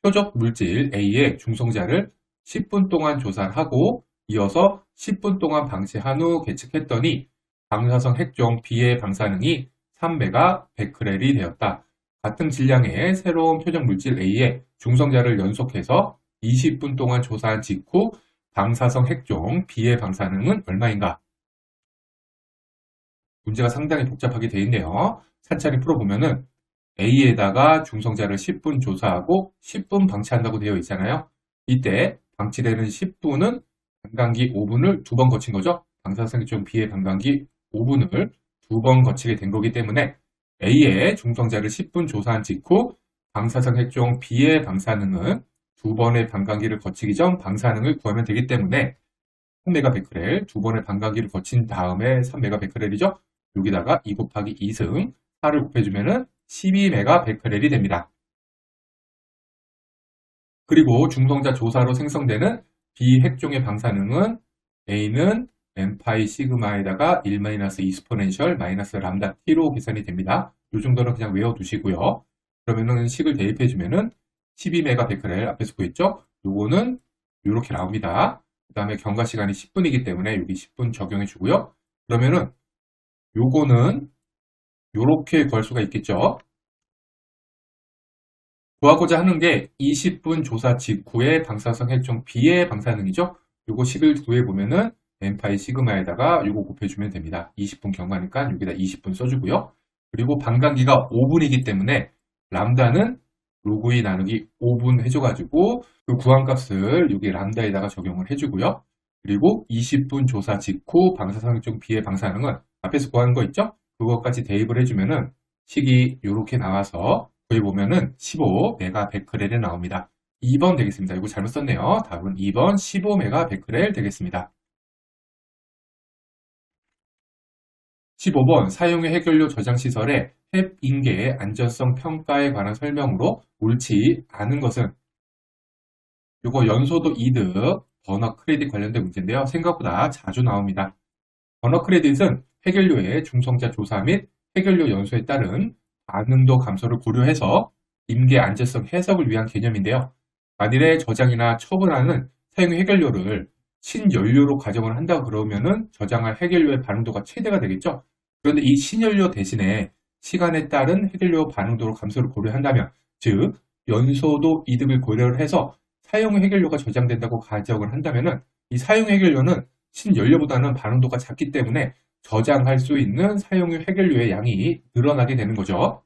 표적 물질 A의 중성자를 10분 동안 조사를 하고 이어서 10분 동안 방치한 후 계측했더니 방사성 핵종 B의 방사능이 3메가 베크렐이 되었다. 같은 질량의 새로운 표적 물질 A의 중성자를 연속해서 20분 동안 조사한 직후 방사성 핵종 B의 방사능은 얼마인가? 문제가 상당히 복잡하게 되어 있네요. 찬찬히 풀어보면은 A에다가 중성자를 10분 조사하고 10분 방치한다고 되어 있잖아요. 이때 방치되는 10분은 반감기 5분을 2번 거친 거죠. 방사성 핵종 B의 반감기 5분을 2번 거치게 된 거기 때문에 A의 중성자를 10분 조사한 직후 방사성 핵종 B의 방사능은 2번의 반감기를 거치기 전 방사능을 구하면 되기 때문에 3메가베크렐 2번의 반감기를 거친 다음에 3메가베크렐이죠. 여기다가 2 곱하기 2승 4를 곱해주면 12메가베크렐이 됩니다. 그리고 중성자 조사로 생성되는 B 핵종의 방사능은 A는 n파이 시그마에다가 1-2 이스포넨셜 마이너스 람다 t로 계산이 됩니다. 이 정도는 그냥 외워두시고요. 그러면은 식을 대입해주면은 12메가베크렐 앞에서 구했죠? 요거는 이렇게 나옵니다. 그 다음에 경과 시간이 10분이기 때문에 여기 10분 적용해주고요. 그러면은 요거는 요렇게 구할 수가 있겠죠? 구하고자 하는 게 20분 조사 직후의 방사성 핵종 B의 방사능이죠? 요거 식을 구해보면은 n파이 시그마에다가 요거 곱해주면 됩니다. 20분 경과니까 여기다 20분 써주고요. 그리고 반감기가 5분이기 때문에 람다는 로그 2 나누기 5분 해줘가지고 그 구한값을 여기 람다에다가 적용을 해주고요. 그리고 20분 조사 직후 방사성 핵종 B의 방사능은 앞에서 구한 거 있죠? 그거까지 대입을 해주면은 식이 이렇게 나와서 구해보면은 15메가베크렐이 나옵니다. 2번 되겠습니다. 이거 잘못 썼네요. 답은 2번 15메가베크렐 되겠습니다. 15번 사용의 해결료 저장 시설의 햅 인계 안전성 평가에 관한 설명으로 옳지 않은 것은 이거 연소도 이득, 버너 크레딧 관련된 문제인데요. 생각보다 자주 나옵니다. 버너 크레딧은 해결료의 중성자 조사 및 해결료 연소에 따른 반응도 감소를 고려해서 임계 안전성 해석을 위한 개념인데요. 만일에 저장이나 처분하는 사용 해결료를 신연료로 가정을 한다 그러면은 저장할 해결료의 반응도가 최대가 되겠죠. 그런데 이 신연료 대신에 시간에 따른 해결료 반응도로 감소를 고려한다면, 즉 연소도 이득을 고려를 해서 사용 해결료가 저장된다고 가정을 한다면은 이 사용 해결료는 신연료보다는 반응도가 작기 때문에 저장할 수 있는 사용유 해결료의 양이 늘어나게 되는 거죠.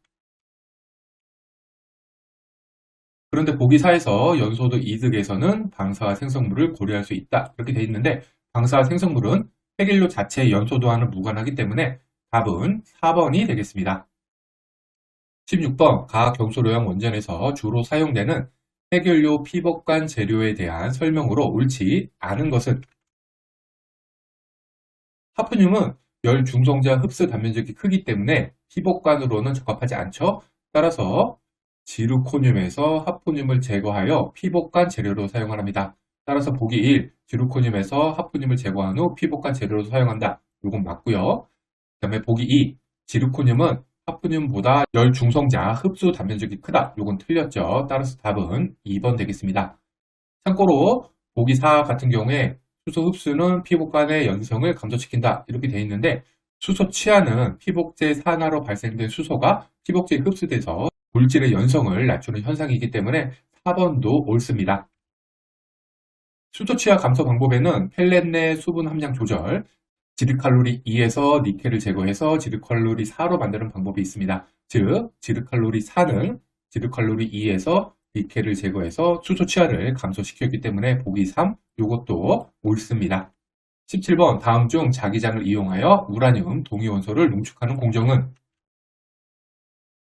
그런데 보기 4에서 연소도 이득에서는 방사화 생성물을 고려할 수 있다 이렇게 되어 있는데, 방사화 생성물은 해결료 자체의 연소도와는 무관하기 때문에 답은 4번이 되겠습니다. 16번 가경소로형 원전에서 주로 사용되는 해결료 피복관 재료에 대한 설명으로 옳지 않은 것은, 하프늄은 열 중성자 흡수 단면적이 크기 때문에 피복관으로는 적합하지 않죠. 따라서 지르코늄에서 하프늄을 제거하여 피복관 재료로 사용을 합니다. 따라서 보기 1, 지르코늄에서 하프늄을 제거한 후 피복관 재료로 사용한다. 이건 맞고요. 그 다음에 보기 2, 지르코늄은 하프늄보다 열 중성자 흡수 단면적이 크다. 이건 틀렸죠. 따라서 답은 2번 되겠습니다. 참고로 보기 4 같은 경우에 수소 흡수는 피복관의 연성을 감소시킨다 이렇게 되어 있는데, 수소 취하는 피복제 산화로 발생된 수소가 피복제에 흡수돼서 물질의 연성을 낮추는 현상이기 때문에 4번도 옳습니다. 수소 취하 감소 방법에는 펠렛 내 수분 함량 조절, 지르칼로리 2에서 니켈을 제거해서 지르칼로리 4로 만드는 방법이 있습니다. 즉 지르칼로리 4는 지르칼로리 2에서 니켈을 제거해서 수소 취하를 감소시켰기 때문에 보기 3, 이것도 옳습니다. 17번 다음 중 자기장을 이용하여 우라늄 동위원소를 농축하는 공정은,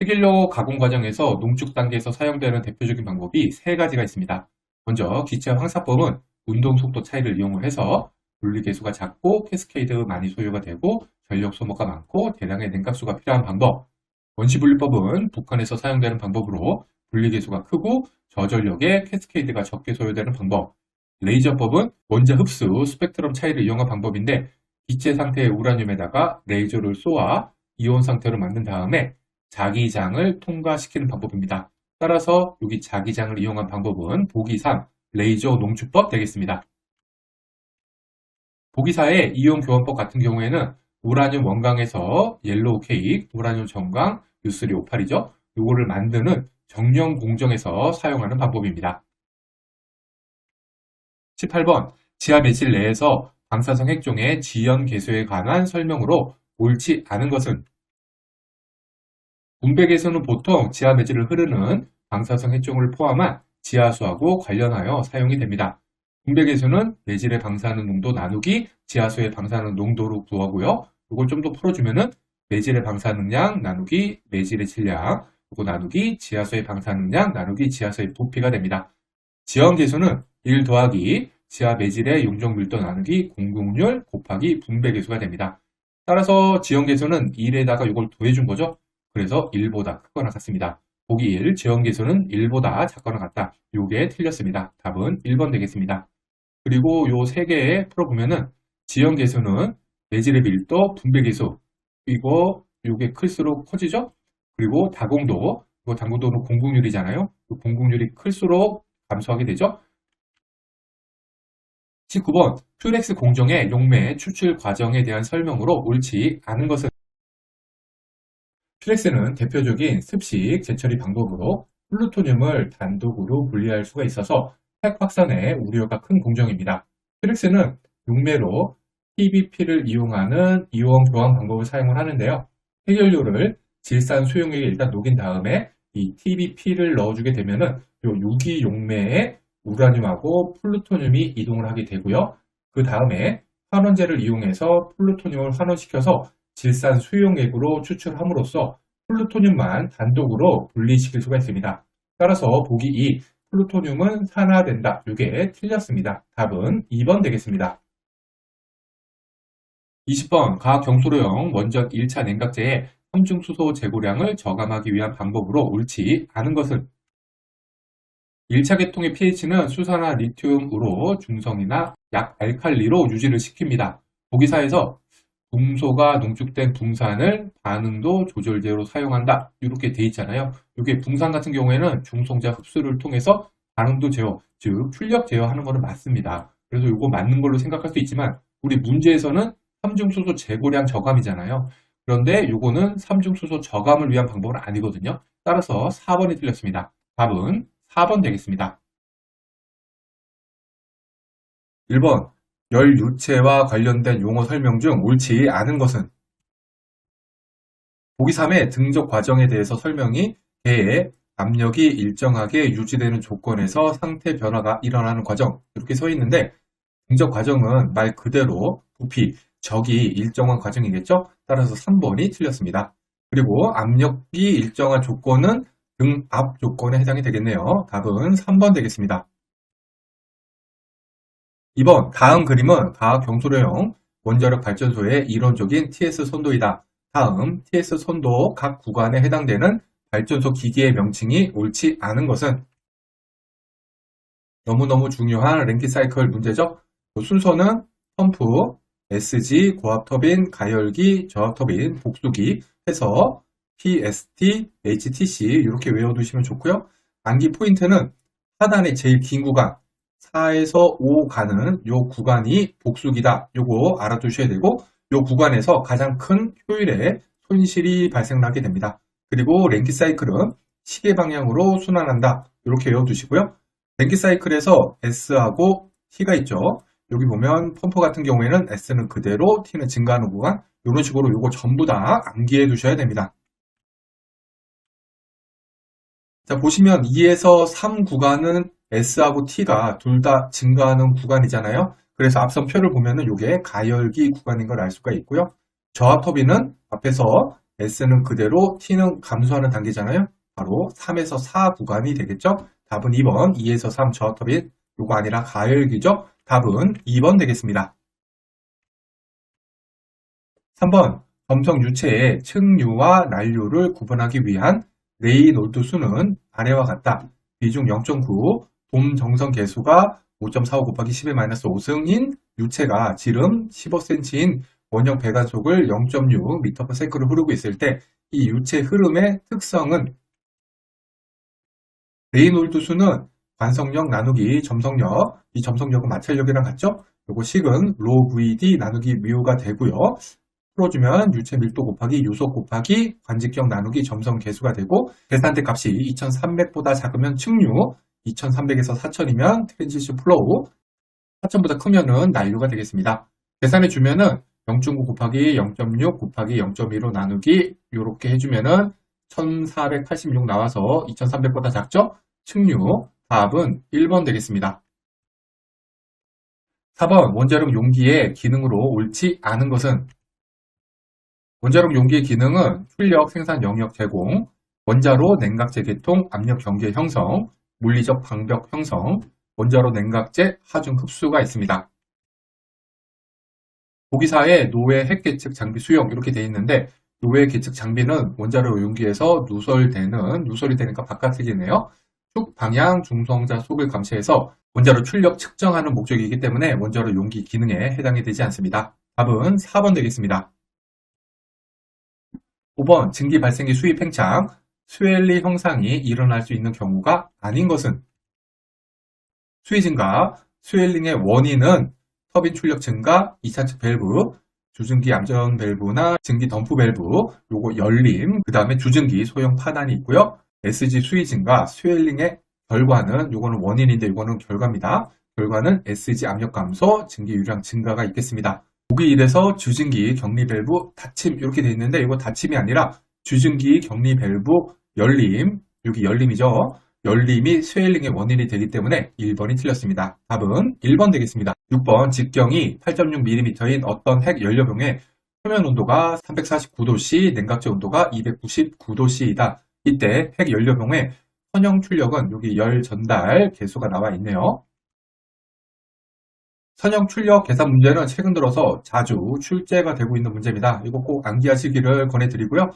해결료 가공 과정에서 농축 단계에서 사용되는 대표적인 방법이 세 가지가 있습니다. 먼저 기체 황사법은 운동 속도 차이를 이용을 해서 분리계수가 작고 캐스케이드 많이 소요가 되고 전력 소모가 많고 대량의 냉각수가 필요한 방법. 원시분리법은 북한에서 사용되는 방법으로 분리계수가 크고 저전력에 캐스케이드가 적게 소요되는 방법. 레이저법은 원자 흡수 스펙트럼 차이를 이용한 방법인데, 기체 상태의 우라늄에다가 레이저를 쏘아 이온 상태로 만든 다음에 자기장을 통과시키는 방법입니다. 따라서 여기 자기장을 이용한 방법은 보기 3, 레이저 농축법 되겠습니다. 보기 4의 이온 교환법 같은 경우에는 우라늄 원강에서 옐로우 케이크, 우라늄 정강, U3O8이죠. 이거를 만드는 정령 공정에서 사용하는 방법입니다. 18번 지하 매질 내에서 방사성 핵종의 지연 개소에 관한 설명으로 옳지 않은 것은, 분배계수는 보통 지하 매질을 흐르는 방사성 핵종을 포함한 지하수하고 관련하여 사용이 됩니다. 분배계수는 매질의 방사능 농도 나누기 지하수의 방사능 농도로 구하고요. 이걸 좀 더 풀어주면은 매질의 방사능량 나누기 매질의 질량, 이거 나누기 지하수의 방사능량 나누기 지하수의 부피가 됩니다. 지연계수는 1 더하기 지하 매질의 용적 밀도 나누기 공급률 곱하기 분배계수가 됩니다. 따라서 지연계수는 1에다가 이걸 더해준 거죠. 그래서 1보다 크거나 같습니다. 보기 1, 지연계수는 1보다 작거나 같다. 요게 틀렸습니다. 답은 1번 되겠습니다. 그리고 요 세 개 풀어보면은 지연계수는 매질의 밀도, 분배계수, 요게 클수록 커지죠? 그리고 다공도, 이거 다공도는 공급률이잖아요. 공급률이 클수록 감소하게 되죠? 19번 퓨렉스 공정의 용매 추출 과정에 대한 설명으로 옳지 않은 것은, 퓨렉스는 대표적인 습식 재처리 방법으로 플루토늄을 단독으로 분리할 수가 있어서 핵 확산의 우려가 큰 공정입니다. 퓨렉스는 용매로 PBP를 이용하는 이온 교환 방법을 사용을 하는데요. 해결료를 질산 수용액에 일단 녹인 다음에 이 TBP를 넣어주게 되면은 요 유기 용매에 우라늄하고 플루토늄이 이동을 하게 되고요. 그 다음에 환원제를 이용해서 플루토늄을 환원시켜서 질산 수용액으로 추출함으로써 플루토늄만 단독으로 분리시킬 수가 있습니다. 따라서 보기 2, 플루토늄은 산화된다. 이게 틀렸습니다. 답은 2번 되겠습니다. 20번 과학 경수로용 원전 1차 냉각제의 삼중수소 재고량을 저감하기 위한 방법으로 옳지 않은 것은 1차 계통의 pH는 수산화 리튬으로 중성이나 약알칼리로 유지를 시킵니다. 보기사에서 붕소가 농축된 붕산을 반응도 조절제로 사용한다. 이렇게 돼 있잖아요. 이게 붕산 같은 경우에는 중성자 흡수를 통해서 반응도 제어, 즉 출력 제어하는 거는 맞습니다. 그래서 이거 맞는 걸로 생각할 수 있지만 우리 문제에서는 삼중수소 재고량 저감이잖아요. 그런데 이거는 삼중수소 저감을 위한 방법은 아니거든요. 따라서 4번이 틀렸습니다. 답은 4번 되겠습니다. 1번 열유체와 관련된 용어 설명 중 옳지 않은 것은 보기 3의 등적 과정에 대해서 설명이 개의 압력이 일정하게 유지되는 조건에서 상태 변화가 일어나는 과정 이렇게 써 있는데 등적 과정은 말 그대로 부피, 적이 일정한 과정이겠죠? 따라서 3번이 틀렸습니다. 그리고 압력이 일정한 조건은 등압 조건에 해당이 되겠네요. 답은 3번 되겠습니다. 2번 다음 그림은 과학 경수로용 원자력 발전소의 이론적인 TS 선도이다. 다음 TS 선도 각 구간에 해당되는 발전소 기기의 명칭이 옳지 않은 것은 너무너무 중요한 랭키 사이클 문제죠. 순서는 펌프, SG, 고압터빈, 가열기, 저압터빈, 복수기 해서 PST, HTC 이렇게 외워두시면 좋고요. 암기 포인트는 하단의 제일 긴 구간 4에서 5 가는 이 구간이 복수기다. 요거 알아두셔야 되고 이 구간에서 가장 큰 효율의 손실이 발생하게 됩니다. 그리고 랭키 사이클은 시계 방향으로 순환한다. 이렇게 외워두시고요. 랭키 사이클에서 S하고 T가 있죠. 여기 보면 펌프 같은 경우에는 S는 그대로 T는 증가하는 구간 이런 식으로 요거 전부 다 암기해 두셔야 됩니다. 자 보시면 2에서 3 구간은 S하고 T가 둘 다 증가하는 구간이잖아요. 그래서 앞선 표를 보면은 이게 가열기 구간인 걸 알 수가 있고요. 저압 터빈은 앞에서 S는 그대로 T는 감소하는 단계잖아요. 바로 3에서 4 구간이 되겠죠. 답은 2번 2에서 3 저압 터빈 요거 아니라 가열기죠. 답은 2번 되겠습니다. 3번 점성 유체의 층류와 난류를 구분하기 위한 레이놀드 수는 아래와 같다. 비중 0.9, 돔 정성 계수가 5.45 곱하기 10의 마이너스 5승인 유체가 지름 15cm인 원형 배관속을 0.6m/s를 흐르고 있을 때 이 유체 흐름의 특성은 레이놀드 수는 관성력 나누기 점성력, 이 점성력은 마찰력이랑 같죠? 요거 식은 로 VD 나누기 뮤가 되고요. 풀어주면 유체 밀도 곱하기 요속 곱하기 관직격 나누기 점성 계수가 되고 계산대 값이 2300보다 작으면 층류, 2300에서 4000이면 트랜지션 플로우, 4000보다 크면은 난류가 되겠습니다. 계산해 주면은 0.9 곱하기 0.6 곱하기 0.2로 나누기 이렇게 해주면은 1486 나와서 2300보다 작죠? 층류, 답은 1번 되겠습니다. 4번 원자력 용기의 기능으로 옳지 않은 것은 원자력 용기의 기능은 출력, 생산 영역 제공, 원자로 냉각제 개통, 압력 경계 형성, 물리적 방벽 형성, 원자로 냉각제 하중 흡수가 있습니다. 보기사에 노외 핵계측 장비 수용 이렇게 되어 있는데 노외 계측 장비는 원자로 용기에서 누설이 되니까 바깥쪽이네요. 축 방향 중성자 속을 감시해서 원자로 출력 측정하는 목적이기 때문에 원자로 용기 기능에 해당이 되지 않습니다. 답은 4번 되겠습니다. 5번 증기 발생기 수입 팽창, 스웰리 형상이 일어날 수 있는 경우가 아닌 것은 수위 증가, 스웰링의 원인은 터빈 출력 증가, 2차 측 밸브, 주증기 암전 밸브나 증기 덤프 밸브, 요거 열림, 그 다음에 주증기 소형 파단이 있고요. SG 수위 증가, 스웰링의 결과는 요거는 원인인데 요거는 결과입니다. 결과는 SG 압력 감소, 증기 유량 증가가 있겠습니다. 보기 1에서 주증기 격리 밸브 닫힘 이렇게 되어 있는데 이거 닫힘이 아니라 주증기 격리 밸브 열림, 여기 열림이죠. 열림이 스웨일링의 원인이 되기 때문에 1번이 틀렸습니다. 답은 1번 되겠습니다. 6번 직경이 8.6mm인 어떤 핵 연료병의 표면 온도가 349도C, 냉각제 온도가 299도C이다. 이때 핵 연료병의 선형 출력은 여기 열 전달 계수가 나와 있네요. 선형 출력 계산 문제는 최근 들어서 자주 출제가 되고 있는 문제입니다. 이거 꼭 암기하시기를 권해드리고요.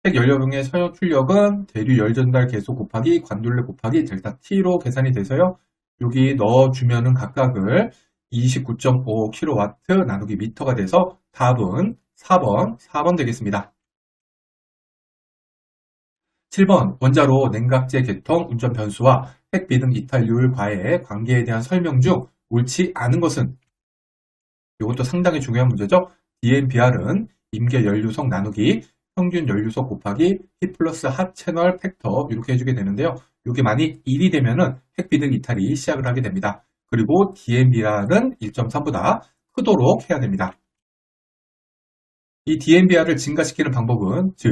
핵 연료병의 선형 출력은 대류 열 전달 계수 곱하기 관둘레 곱하기 델타 T로 계산이 돼서요. 여기 넣어주면은 각각을 29.5kW 나누기 미터가 돼서 답은 4번 되겠습니다. 7번 원자로 냉각제 개통 운전 변수와 핵 비등 이탈률과의 관계에 대한 설명 중 옳지 않은 것은? 이것도 상당히 중요한 문제죠. DNBR은 임계 연료속 나누기 평균 연료속 곱하기 P 플러스 핫 채널 팩터 이렇게 해주게 되는데요. 이게 만약 1이 되면은 핵 비등 이탈이 시작을 하게 됩니다. 그리고 DNBR은 1.3보다 크도록 해야 됩니다. 이 DNBR을 증가시키는 방법은, 즉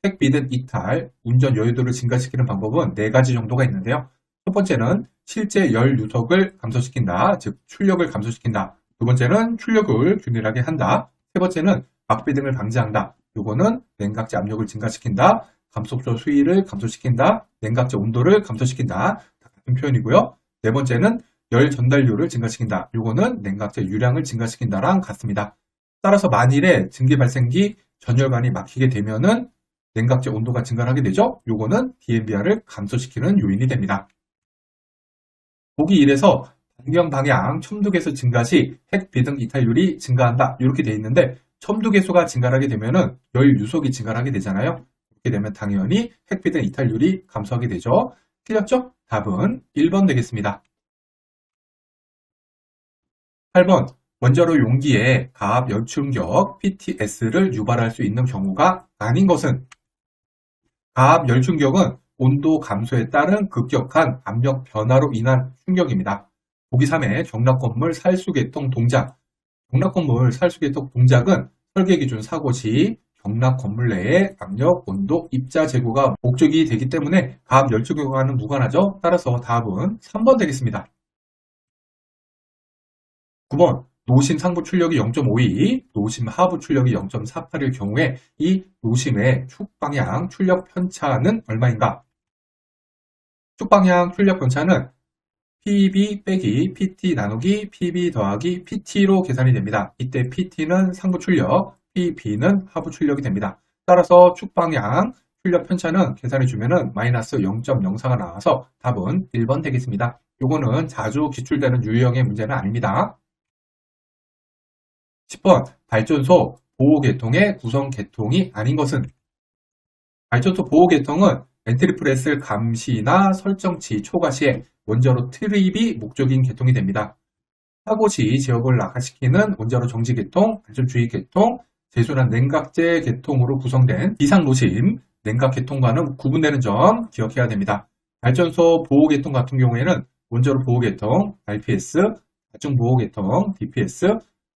핵 비등 이탈, 운전 여유도를 증가시키는 방법은 4가지 정도가 있는데요. 첫 번째는 실제 열 유속을 감소시킨다, 즉 출력을 감소시킨다. 두 번째는 출력을 균일하게 한다. 세 번째는 막비등을 방지한다. 요거는 냉각제 압력을 증가시킨다, 감속조 수위를 감소시킨다, 냉각제 온도를 감소시킨다. 다 같은 표현이고요. 네 번째는 열 전달률을 증가시킨다. 요거는 냉각제 유량을 증가시킨다랑 같습니다. 따라서 만일에 증기 발생기 전열관이 막히게 되면은 냉각제 온도가 증가하게 되죠. 요거는 DNBR을 감소시키는 요인이 됩니다. 보기 1에서 반경 방향 첨두계수 증가 시 핵 비등 이탈률이 증가한다. 이렇게 되어 있는데 첨두계수가 증가하게 되면은 열 유속이 증가하게 되잖아요. 이렇게 되면 당연히 핵 비등 이탈률이 감소하게 되죠. 틀렸죠? 답은 1번 되겠습니다. 8번 원자로 용기에 가압 열충격 PTS를 유발할 수 있는 경우가 아닌 것은? 가압 열충격은 온도 감소에 따른 급격한 압력 변화로 인한 충격입니다. 보기 3의 경락건물 살수개통 동작. 경락건물 살수개통 동작은 설계 기준 사고 시 경락건물 내의 압력, 온도, 입자 제고가 목적이 되기 때문에 가압 열충격과는 무관하죠. 따라서 답은 3번 되겠습니다. 9번 노심 상부 출력이 0.52, 노심 하부 출력이 0.48일 경우에 이 노심의 축방향 출력 편차는 얼마인가? 축방향 출력 편차는 PB 빼기 PT 나누기 PB 더하기 PT로 계산이 됩니다. 이때 PT는 상부 출력, PB는 하부 출력이 됩니다. 따라서 축방향 출력 편차는 계산해주면 마이너스 0.04가 나와서 답은 1번 되겠습니다. 요거는 자주 기출되는 유형의 문제는 아닙니다. 10번 발전소 보호계통의 구성계통이 아닌 것은? 발전소 보호계통은 엔트리 프레스 감시나 설정치 초과 시에 원자로 트립이 목적인 계통이 됩니다. 사고 시 제어를 낙하시키는 원자로 정지 계통, 발전 주의 계통, 제순환 냉각제 계통으로 구성된 비상 노심 냉각 계통과는 구분되는 점 기억해야 됩니다. 발전소 보호 계통 같은 경우에는 원자로 보호 계통, RPS, 다중 보호 계통, DPS,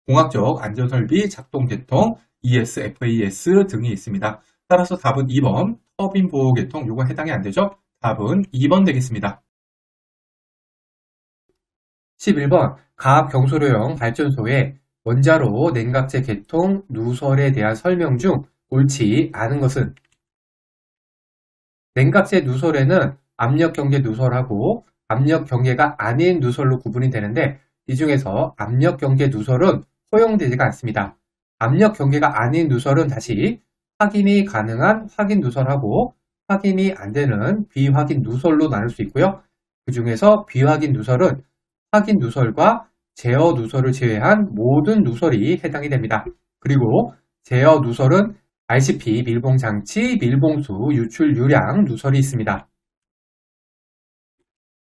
공학적 안전설비 작동 계통, ES, FAS 등이 있습니다. 따라서 답은 2번 터빈 보호 계통, 요거 해당이 안 되죠? 답은 2번 되겠습니다. 11번 가압 경소로형 발전소의 원자로 냉각제 계통 누설에 대한 설명 중 옳지 않은 것은? 냉각제 누설에는 압력 경계 누설하고 압력 경계가 아닌 누설로 구분이 되는데 이 중에서 압력 경계 누설은 허용되지가 않습니다. 압력 경계가 아닌 누설은 다시 확인이 가능한 확인 누설하고 확인이 안 되는 비확인 누설로 나눌 수 있고요. 그 중에서 비확인 누설은 확인 누설과 제어 누설을 제외한 모든 누설이 해당이 됩니다. 그리고 제어 누설은 RCP, 밀봉장치, 밀봉수, 유출 유량 누설이 있습니다.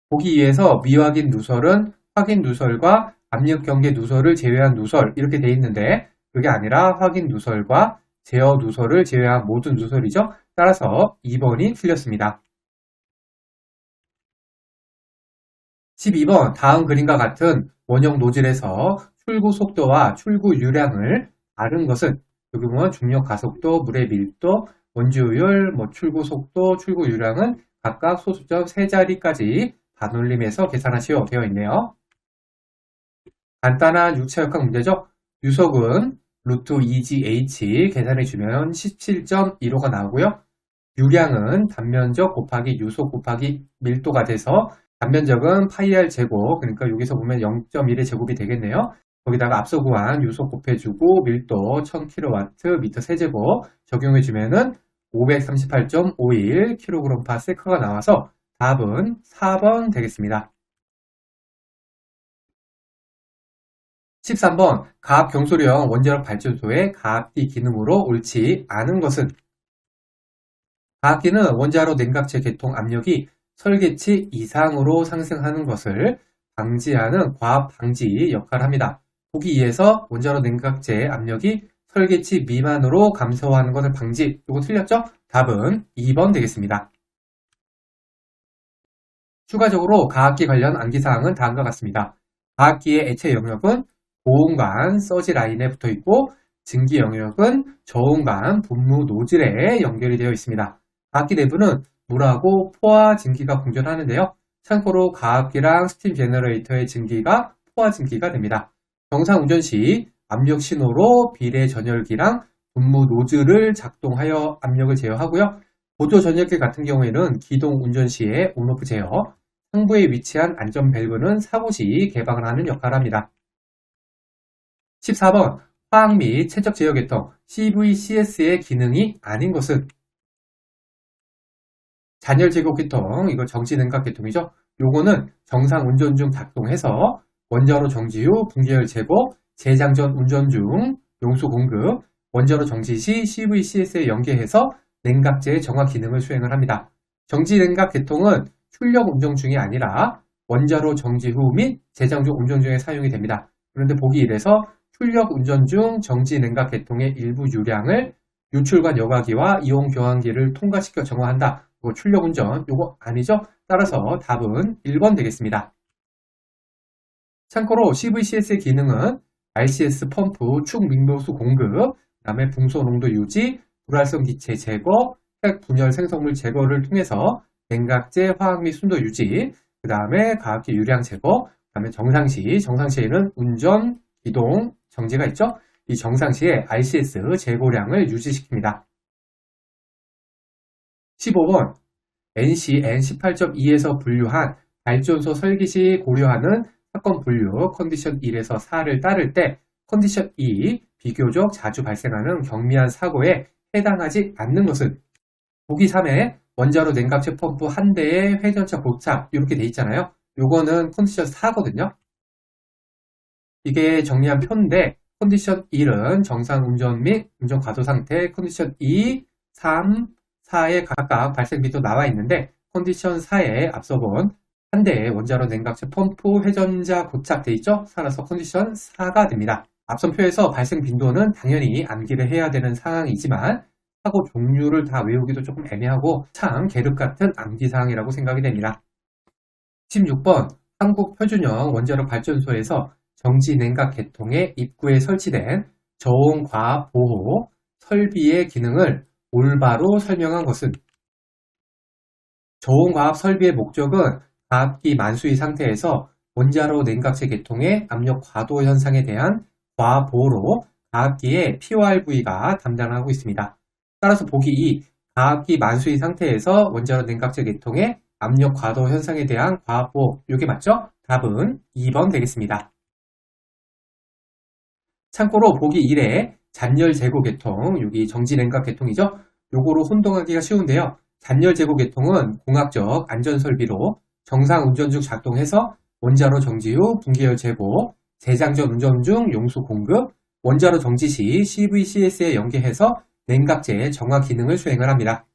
보기 2에서 미확인 누설은 확인 누설과 압력 경계 누설을 제외한 누설 이렇게 되어 있는데 그게 아니라 확인 누설과 제어 누설을 제외한 모든 누설이죠. 따라서 2번이 틀렸습니다. 12번 다음 그림과 같은 원형 노즐에서 출구 속도와 출구 유량을 다른 것은? 여기 보면 중력 가속도, 물의 밀도, 원주율, 출구 속도, 출구 유량은 각각 소수점 3자리까지 반올림해서 계산하시오 되어 있네요. 간단한 유체역학 문제죠. 유속은 루트 2gh 계산해주면 17.15가 나오고요. 유량은 단면적 곱하기 유속 곱하기 밀도가 돼서 단면적은 파이R 제곱, 그러니까 여기서 보면 0.1의 제곱이 되겠네요. 거기다가 앞서 구한 요소 곱해주고 밀도 1000kW, 미터 세제곱 적용해주면은 538.51 kg/s가 나와서 답은 4번 되겠습니다. 13번 가압 경소령 원자력 발전소의 가압기 기능으로 옳지 않은 것은 가압기는 원자로 냉각체 개통 압력이 설계치 이상으로 상승하는 것을 방지하는 과압 방지 역할을 합니다. 보기 2에서 원자로 냉각체 압력이 설계치 미만으로 감소하는 것을 방지. 이거 틀렸죠? 답은 2번 되겠습니다. 추가적으로 가압기 관련 암기사항은 다음과 같습니다. 가압기의 액체 영역은 고온관 서지 라인에 붙어 있고 증기 영역은 저온관 분무 노즐에 연결이 되어 있습니다. 가압기 내부는 물하고 포화 증기가 공존하는데요. 참고로 가압기랑 스팀 제너레이터의 증기가 포화 증기가 됩니다. 정상 운전 시 압력 신호로 비례 전열기랑 분무 노즐을 작동하여 압력을 제어하고요. 보조 전열기 같은 경우에는 기동 운전 시에 온오프 제어, 상부에 위치한 안전 밸브는 사고 시 개방을 하는 역할을 합니다. 14번 화학 및 체적 제어 계통 CVCS의 기능이 아닌 것은 잔열 제거 계통, 이거 정지 냉각 계통이죠. 요거는 정상 운전 중 작동해서 원자로 정지 후 분기열 제거, 재장전 운전 중 용수 공급, 원자로 정지 시 CVCS에 연계해서 냉각제의 정화 기능을 수행을 합니다. 정지 냉각 계통은 출력 운전 중이 아니라 원자로 정지 후 및 재장전 운전 중에 사용이 됩니다. 그런데 보기 1에서 출력 운전 중 정지 냉각 계통의 일부 유량을 유출관 여과기와 이온 교환기를 통과시켜 정화한다. 이거 출력 운전, 이거 아니죠? 따라서 답은 1번 되겠습니다. 참고로 CVCS의 기능은 RCS 펌프 축 밀도수 공급, 그 다음에 붕소 농도 유지, 불활성 기체 제거, 핵 분열 생성물 제거를 통해서 냉각제 화학 및 순도 유지, 그 다음에 가압기 유량 제거, 그 다음에 정상시에는 운전, 기동, 정지가 있죠? 이 정상시에 RCS 제고량을 유지시킵니다. 15번 NC N18.2에서 분류한 발전소 설계 시 고려하는 사건 분류 컨디션 1에서 4를 따를 때 컨디션 2, 비교적 자주 발생하는 경미한 사고에 해당하지 않는 것은 보기 3에 원자로 냉각체 펌프 한 대에 회전차 고착 이렇게 돼 있잖아요. 요거는 컨디션 4거든요. 이게 정리한 표인데 컨디션 1은 정상 운전 및 운전 과도 상태, 컨디션 2, 3, 4에 각각 발생 빈도 나와 있는데 컨디션 4에 앞서 본 한 대의 원자로 냉각체 펌프 회전자 고착돼 있죠? 따라서 컨디션 4가 됩니다. 앞선 표에서 발생 빈도는 당연히 암기를 해야 되는 상황이지만 사고 종류를 다 외우기도 조금 애매하고 참 계륵 같은 암기사항이라고 생각이 됩니다. 16번 한국 표준형 원자력 발전소에서 정지 냉각 계통의 입구에 설치된 저온과압 보호 설비의 기능을 올바로 설명한 것은 저온과압 설비의 목적은 가압기 만수위 상태에서 원자로 냉각체 계통의 압력 과도 현상에 대한 과압 보호로 가압기의 PORV가 담당하고 있습니다. 따라서 보기 2, 가압기 만수위 상태에서 원자로 냉각체 계통의 압력 과도 현상에 대한 과압 보호, 이게 맞죠? 답은 2번 되겠습니다. 참고로 보기 1에 잔열 제고 계통, 여기 정지 냉각 계통이죠? 요거로 혼동하기가 쉬운데요. 잔열 제고 계통은 공학적 안전 설비로 정상 운전 중 작동해서 원자로 정지 후 분기열 제고, 재장전 운전 중 용수 공급, 원자로 정지 시 CVCS에 연계해서 냉각제의 정화 기능을 수행을 합니다.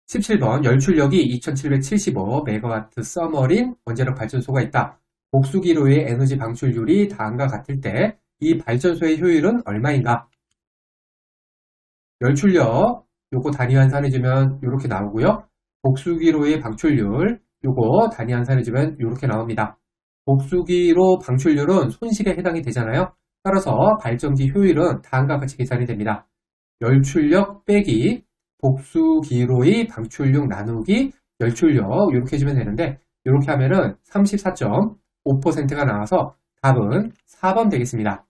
17번 열출력이 2775MW 써머린 원자력 발전소가 있다. 복수기로의 에너지 방출률이 다음과 같을 때 이 발전소의 효율은 얼마인가? 열출력 요거 단위 환산해주면 이렇게 나오고요. 복수기로의 방출률 요거 단위 환산해주면 이렇게 나옵니다. 복수기로 방출률은 손실에 해당이 되잖아요. 따라서 발전기 효율은 다음과 같이 계산이 됩니다. 열출력 빼기 복수기로의 방출력 나누기 열출력 이렇게 해주면 되는데 이렇게 하면은 34.5%가 나와서 답은 4번 되겠습니다.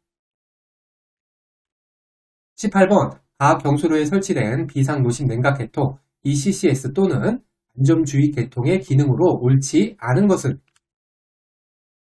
18번 가압 경수로에 설치된 비상 노심 냉각 계통 ECCS 또는 안전주의 계통의 기능으로 옳지 않은 것은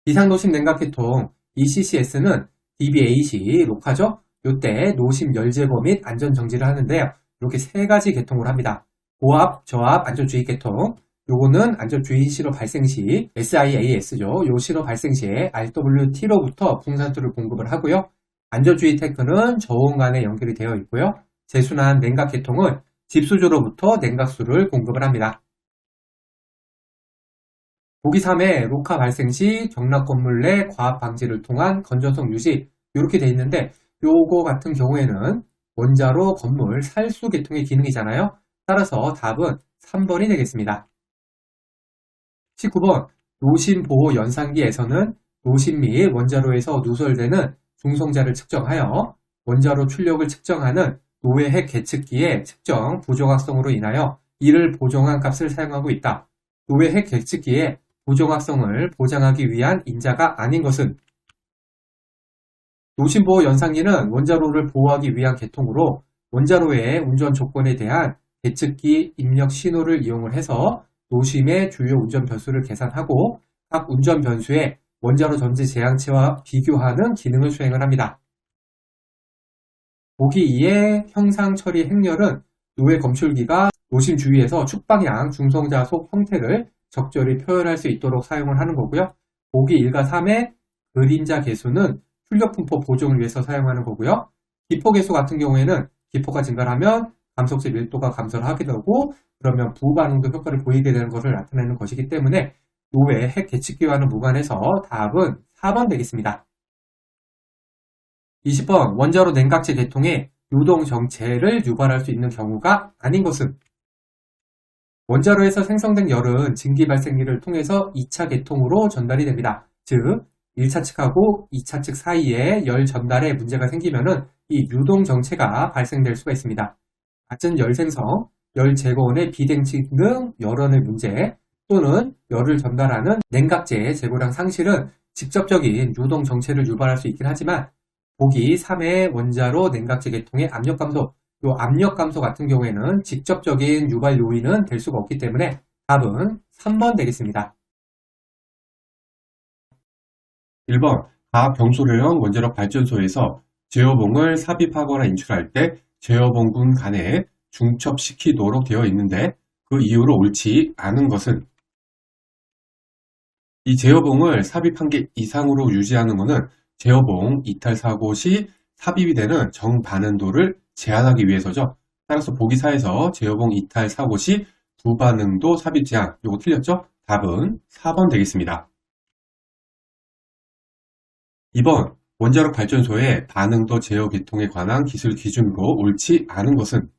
비상노심 냉각 계통 ECCS는 DBAC 녹화죠. 이때 노심 열제거 및 안전정지를 하는데요. 이렇게 세 가지 계통을 합니다. 고압, 저압, 안전주의 계통. 요거는 안전주의 실어 발생 시 SIAS죠. 요 실어 발생 시에 RWT로부터 풍산수를 공급을 하고요. 안전주의 테크는 저온 간에 연결이 되어 있고요. 재순환 냉각 계통은 집수조로부터 냉각수를 공급을 합니다. 보기 3에 로카 발생 시 경락 건물 내 과압 방지를 통한 건전성 유지 이렇게 돼 있는데 요거 같은 경우에는 원자로 건물 살수 계통의 기능이잖아요. 따라서 답은 3번이 되겠습니다. 19번 노심 보호 연산기에서는 노심 및 원자로에서 누설되는 중성자를 측정하여 원자로 출력을 측정하는 노외핵 계측기의 측정 부정확성으로 인하여 이를 보정한 값을 사용하고 있다. 노외핵 계측기의 부정확성을 보장하기 위한 인자가 아닌 것은 노심보호 연산기는 원자로를 보호하기 위한 계통으로 원자로의 운전 조건에 대한 계측기 입력 신호를 이용을 해서 노심의 주요 운전 변수를 계산하고 각 운전 변수의 원자로 전지 제한체와 비교하는 기능을 수행을 합니다. 보기 2의 형상 처리 행렬은 노외 검출기가 노심 주위에서 축방향 중성자속 형태를 적절히 표현할 수 있도록 사용을 하는 거고요. 보기 1과 3의 그림자 개수는 출력 분포 보정을 위해서 사용하는 거고요. 기포 개수 같은 경우에는 기포가 증가하면 감속체 밀도가 감소를 하게 되고 그러면 부반응도 효과를 보이게 되는 것을 나타내는 것이기 때문에 노외 핵 계측기와는 무관해서 답은 4번 되겠습니다. 20번 원자로 냉각제 계통에 유동 정체를 유발할 수 있는 경우가 아닌 것은 원자로에서 생성된 열은 증기 발생기를 통해서 2차 계통으로 전달이 됩니다. 즉 1차 측하고 2차 측 사이에 열 전달에 문제가 생기면은 이 유동 정체가 발생될 수가 있습니다. 낮은 열 생성, 열 제거원의 비대칭 등 열원의 문제 또는 열을 전달하는 냉각제의 제고량 상실은 직접적인 유동 정체를 유발할 수 있긴 하지만 보기 3의 원자로 냉각제 계통의 압력 감소, 이 압력 감소 같은 경우에는 직접적인 유발 요인은 될 수가 없기 때문에 답은 3번 되겠습니다. 1번 각 경소료형 원자력 발전소에서 제어봉을 삽입하거나 인출할 때 제어봉군 간에 중첩시키도록 되어 있는데 그 이유로 옳지 않은 것은 이 제어봉을 삽입 한개 이상으로 유지하는 것은 제어봉 이탈 사고 시 삽입이 되는 정반응도를 제한하기 위해서죠. 따라서 보기 4에서 제어봉 이탈 사고 시 부반응도 삽입 제한, 이거 틀렸죠? 답은 4번 되겠습니다. 2번 원자력 발전소의 반응도 제어 계통에 관한 기술 기준으로 옳지 않은 것은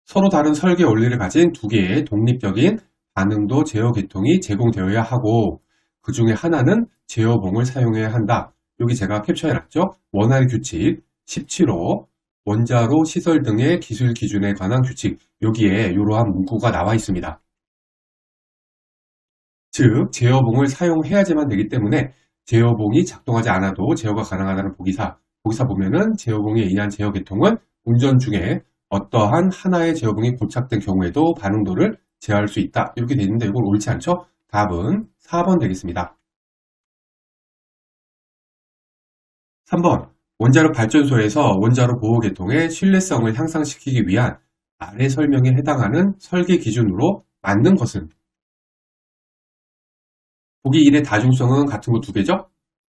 서로 다른 설계 원리를 가진 두 개의 독립적인 반응도 제어 계통이 제공되어야 하고 그 중에 하나는 제어봉을 사용해야 한다. 여기 제가 캡처해놨죠. 원활 규칙 17호 원자로 시설 등의 기술 기준에 관한 규칙 여기에 이러한 문구가 나와 있습니다. 즉 제어봉을 사용해야지만 되기 때문에 제어봉이 작동하지 않아도 제어가 가능하다는 보기사 보면은 제어봉에 의한 제어 계통은 운전 중에 어떠한 하나의 제어봉이 고착된 경우에도 반응도를 제어할 수 있다. 이렇게 되어 있는데 이건 옳지 않죠? 답은 4번 되겠습니다. 3번 원자력 발전소에서 원자로 보호 계통의 신뢰성을 향상시키기 위한 아래 설명에 해당하는 설계 기준으로 맞는 것은 보기 1의 다중성은 같은 거 2개죠?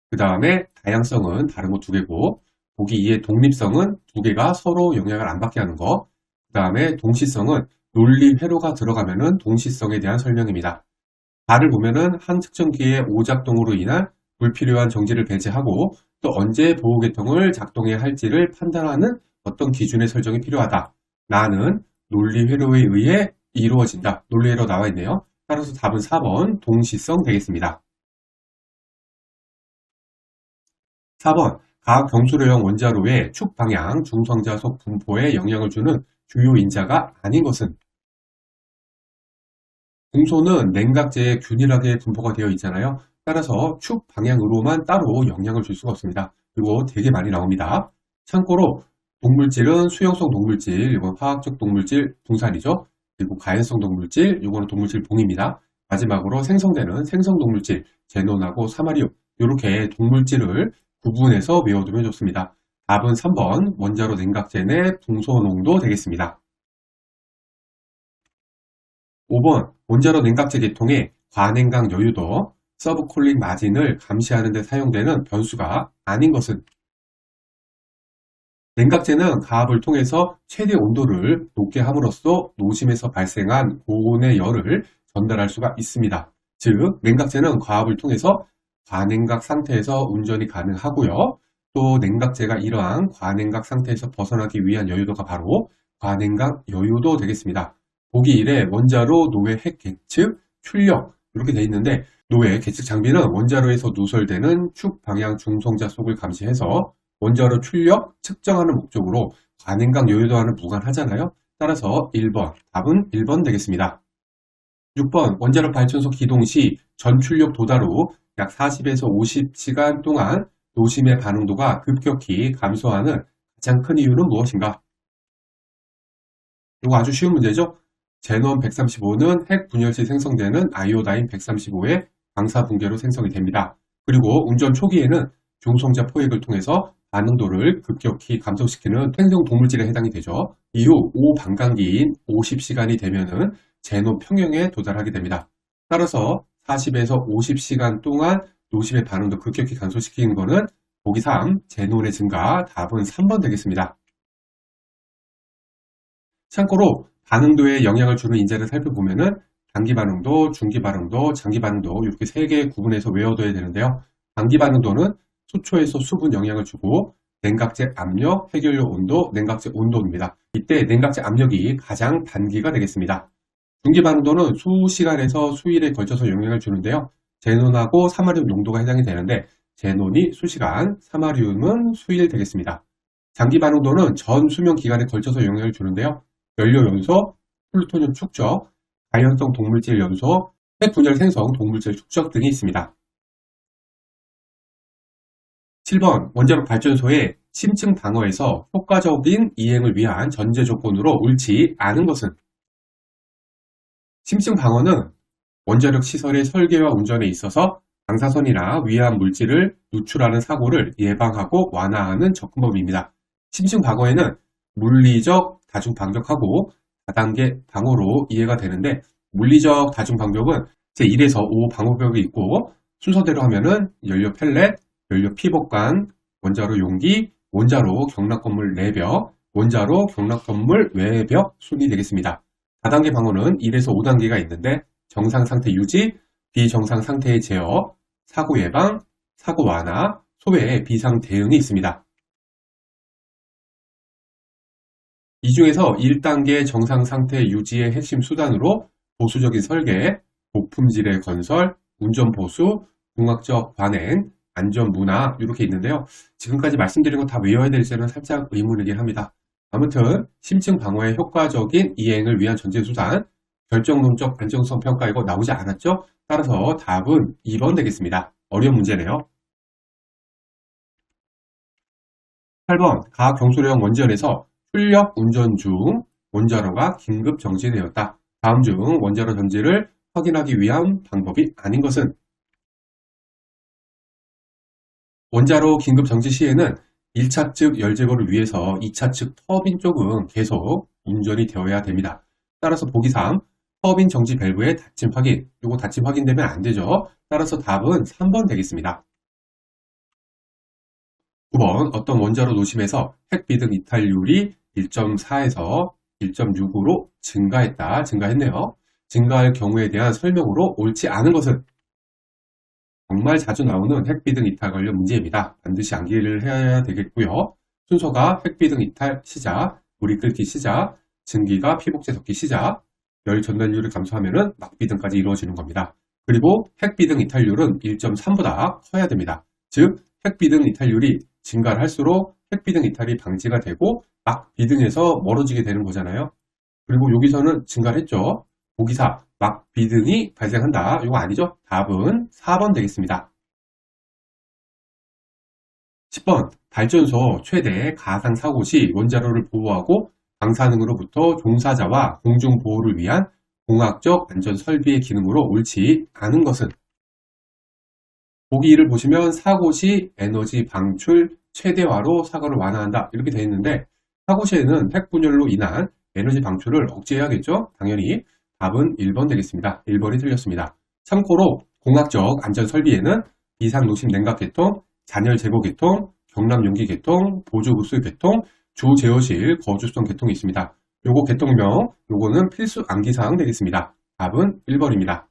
그 다음에 다양성은 다른 거 2개고 보기 2의 독립성은 2개가 서로 영향을 안 받게 하는 거 그 다음에 동시성은 논리 회로가 들어가면은 동시성에 대한 설명입니다. 답을 보면은 한 측정기의 오작동으로 인한 불필요한 정지를 배제하고 또 언제 보호계통을 작동해야 할지를 판단하는 어떤 기준의 설정이 필요하다. 나는 논리 회로에 의해 이루어진다. 논리 회로 나와 있네요. 따라서 답은 4번 동시성 되겠습니다. 4번 각 경수료형 원자로의 축 방향 중성자속 분포에 영향을 주는 주요 인자가 아닌 것은 중소는 냉각제에 균일하게 분포가 되어 있잖아요. 따라서 축 방향으로만 따로 영향을 줄 수가 없습니다. 이거 되게 많이 나옵니다. 참고로 동물질은 수용성 동물질, 이건 화학적 동물질 붕산이죠. 그리고 가연성 동물질, 이거는 동물질 봉입니다. 마지막으로 생성되는 생성 동물질, 제논하고 사마리움, 이렇게 동물질을 구분해서 외워두면 좋습니다. 답은 3번 원자로 냉각제 내 붕소농도 되겠습니다. 5번 원자로 냉각제 계통의 과냉각 여유도, 서브쿨링 마진을 감시하는 데 사용되는 변수가 아닌 것은? 냉각제는 가압을 통해서 최대 온도를 높게 함으로써 노심에서 발생한 고온의 열을 전달할 수가 있습니다. 즉, 냉각제는 가압을 통해서 과냉각 상태에서 운전이 가능하고요. 또 냉각제가 이러한 과냉각 상태에서 벗어나기 위한 여유도가 바로 과냉각 여유도 되겠습니다. 보기 1에 원자로 노외 핵 계측, 출력 이렇게 되어 있는데, 노외 계측 장비는 원자로에서 누설되는 축 방향 중성자 속을 감시해서 원자로 출력 측정하는 목적으로 과냉각 여유도와는 무관하잖아요. 따라서 1번, 답은 1번 되겠습니다. 6번, 원자력 발전소 기동 시 전 출력 도달 후 약 40에서 50시간 동안 노심의 반응도가 급격히 감소하는 가장 큰 이유는 무엇인가? 이거 아주 쉬운 문제죠? 제논 135는 핵 분열 시 생성되는 아이오다인 135의 방사 붕괴로 생성이 됩니다. 그리고 운전 초기에는 중성자 포획을 통해서 반응도를 급격히 감소시키는 생성 동물질에 해당이 되죠. 이후 5반감기인 50시간이 되면은 제논 평형에 도달하게 됩니다. 따라서 40에서 50시간 동안 노심의 반응도 급격히 감소시키는 것은 보기 3, 제논의 증가, 답은 3번 되겠습니다. 참고로 반응도에 영향을 주는 인자를 살펴보면은 단기 반응도, 중기 반응도, 장기 반응도 이렇게 3개 구분해서 외워둬야 되는데요. 단기 반응도는 수초에서 수분 영향을 주고, 냉각제 압력, 해결료 온도, 냉각제 온도입니다. 이때 냉각제 압력이 가장 단기가 되겠습니다. 중기 반응도는 수시간에서 수일에 걸쳐서 영향을 주는데요. 제논하고 사마리움 농도가 해당이 되는데, 제논이 수시간, 사마리움은 수일 되겠습니다. 장기 반응도는 전 수명 기간에 걸쳐서 영향을 주는데요. 연료 연소, 플루토늄 축적, 가연성 동물질 연소, 핵 분열 생성 동물질 축적 등이 있습니다. 7번 원자력 발전소의 심층 방어에서 효과적인 이행을 위한 전제 조건으로 옳지 않은 것은? 심층 방어는 원자력 시설의 설계와 운전에 있어서 방사선이나 위험 물질을 누출하는 사고를 예방하고 완화하는 접근법입니다. 심층 방어에는 물리적 다중방벽하고 다단계 방어로 이해가 되는데, 물리적 다중방벽은 제1에서 5 방어벽이 있고, 순서대로 하면은 연료 펠렛, 연료 피복관, 원자로 용기, 원자로 경락 건물 내벽, 원자로 경락 건물 외벽 순이 되겠습니다. 다단계 방어는 1에서 5단계가 있는데, 정상 상태 유지, 비정상 상태의 제어, 사고 예방, 사고 완화, 소외, 비상 대응이 있습니다. 이 중에서 1단계 정상 상태 유지의 핵심 수단으로 보수적인 설계, 고품질의 건설, 운전 보수, 공학적 관행, 안전 문화 이렇게 있는데요. 지금까지 말씀드린 거 다 외워야 될지는 살짝 의문이긴 합니다. 아무튼 심층 방어의 효과적인 이행을 위한 전제 수단, 결정론적 안정성 평가 이거 나오지 않았죠? 따라서 답은 2번 되겠습니다. 어려운 문제네요. 8번 가경소령 원전에서 출력 운전 중 원자로가 긴급 정지되었다. 다음 중 원자로 전지를 확인하기 위한 방법이 아닌 것은? 원자로 긴급 정지 시에는 1차 측 열 제거를 위해서 2차 측 터빈 쪽은 계속 운전이 되어야 됩니다. 따라서 보기 3, 터빈 정지 밸브의 닫힘 확인. 이거 닫힘 확인되면 안 되죠. 따라서 답은 3번 되겠습니다. 9번 어떤 원자로 노심에서 핵비등 이탈률이 1.4에서 1.6으로 증가했네요. 증가할 경우에 대한 설명으로 옳지 않은 것은? 정말 자주 나오는 핵비등 이탈 관련 문제입니다. 반드시 암기를 해야 되겠고요. 순서가 핵비등 이탈 시작, 물이 끓기 시작, 증기가 피복제 섞기 시작, 열 전달률을 감소하면 막비등까지 이루어지는 겁니다. 그리고 핵비등 이탈률은 1.3보다 커야 됩니다. 즉 핵비등 이탈률이 증가를 할수록 핵비등 이탈이 방지가 되고 막비등에서 멀어지게 되는 거잖아요. 그리고 여기서는 증가를 했죠. 보기 4, 막비등이 발생한다. 이거 아니죠? 답은 4번 되겠습니다. 10번 발전소 최대 가상 사고 시 원자로를 보호하고 방사능으로부터 종사자와 공중 보호를 위한 공학적 안전 설비의 기능으로 옳지 않은 것은 보기 1을 보시면 사고 시 에너지 방출 최대화로 사고를 완화한다 이렇게 되어 있는데 사고 시에는 핵 분열로 인한 에너지 방출을 억제해야겠죠? 당연히 답은 1번 되겠습니다. 1번이 틀렸습니다. 참고로 공학적 안전 설비에는 비상노심 냉각 계통, 잔열 제거 계통, 경람 용기 계통, 보조 부스 계통, 주 제어실 거주성 계통이 있습니다. 요거 계통명, 요거는 필수 암기사항 되겠습니다. 답은 1번입니다.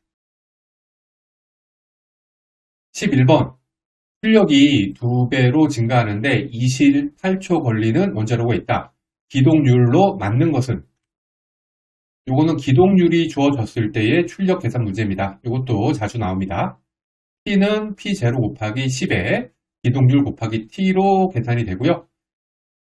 11번 출력이 2배로 증가하는데 28초 걸리는 원자로가 있다. 기동률로 맞는 것은? 요거는 기동률이 주어졌을 때의 출력 계산 문제입니다. 이것도 자주 나옵니다. P는 P0 곱하기 10에 기동률 곱하기 T로 계산이 되고요.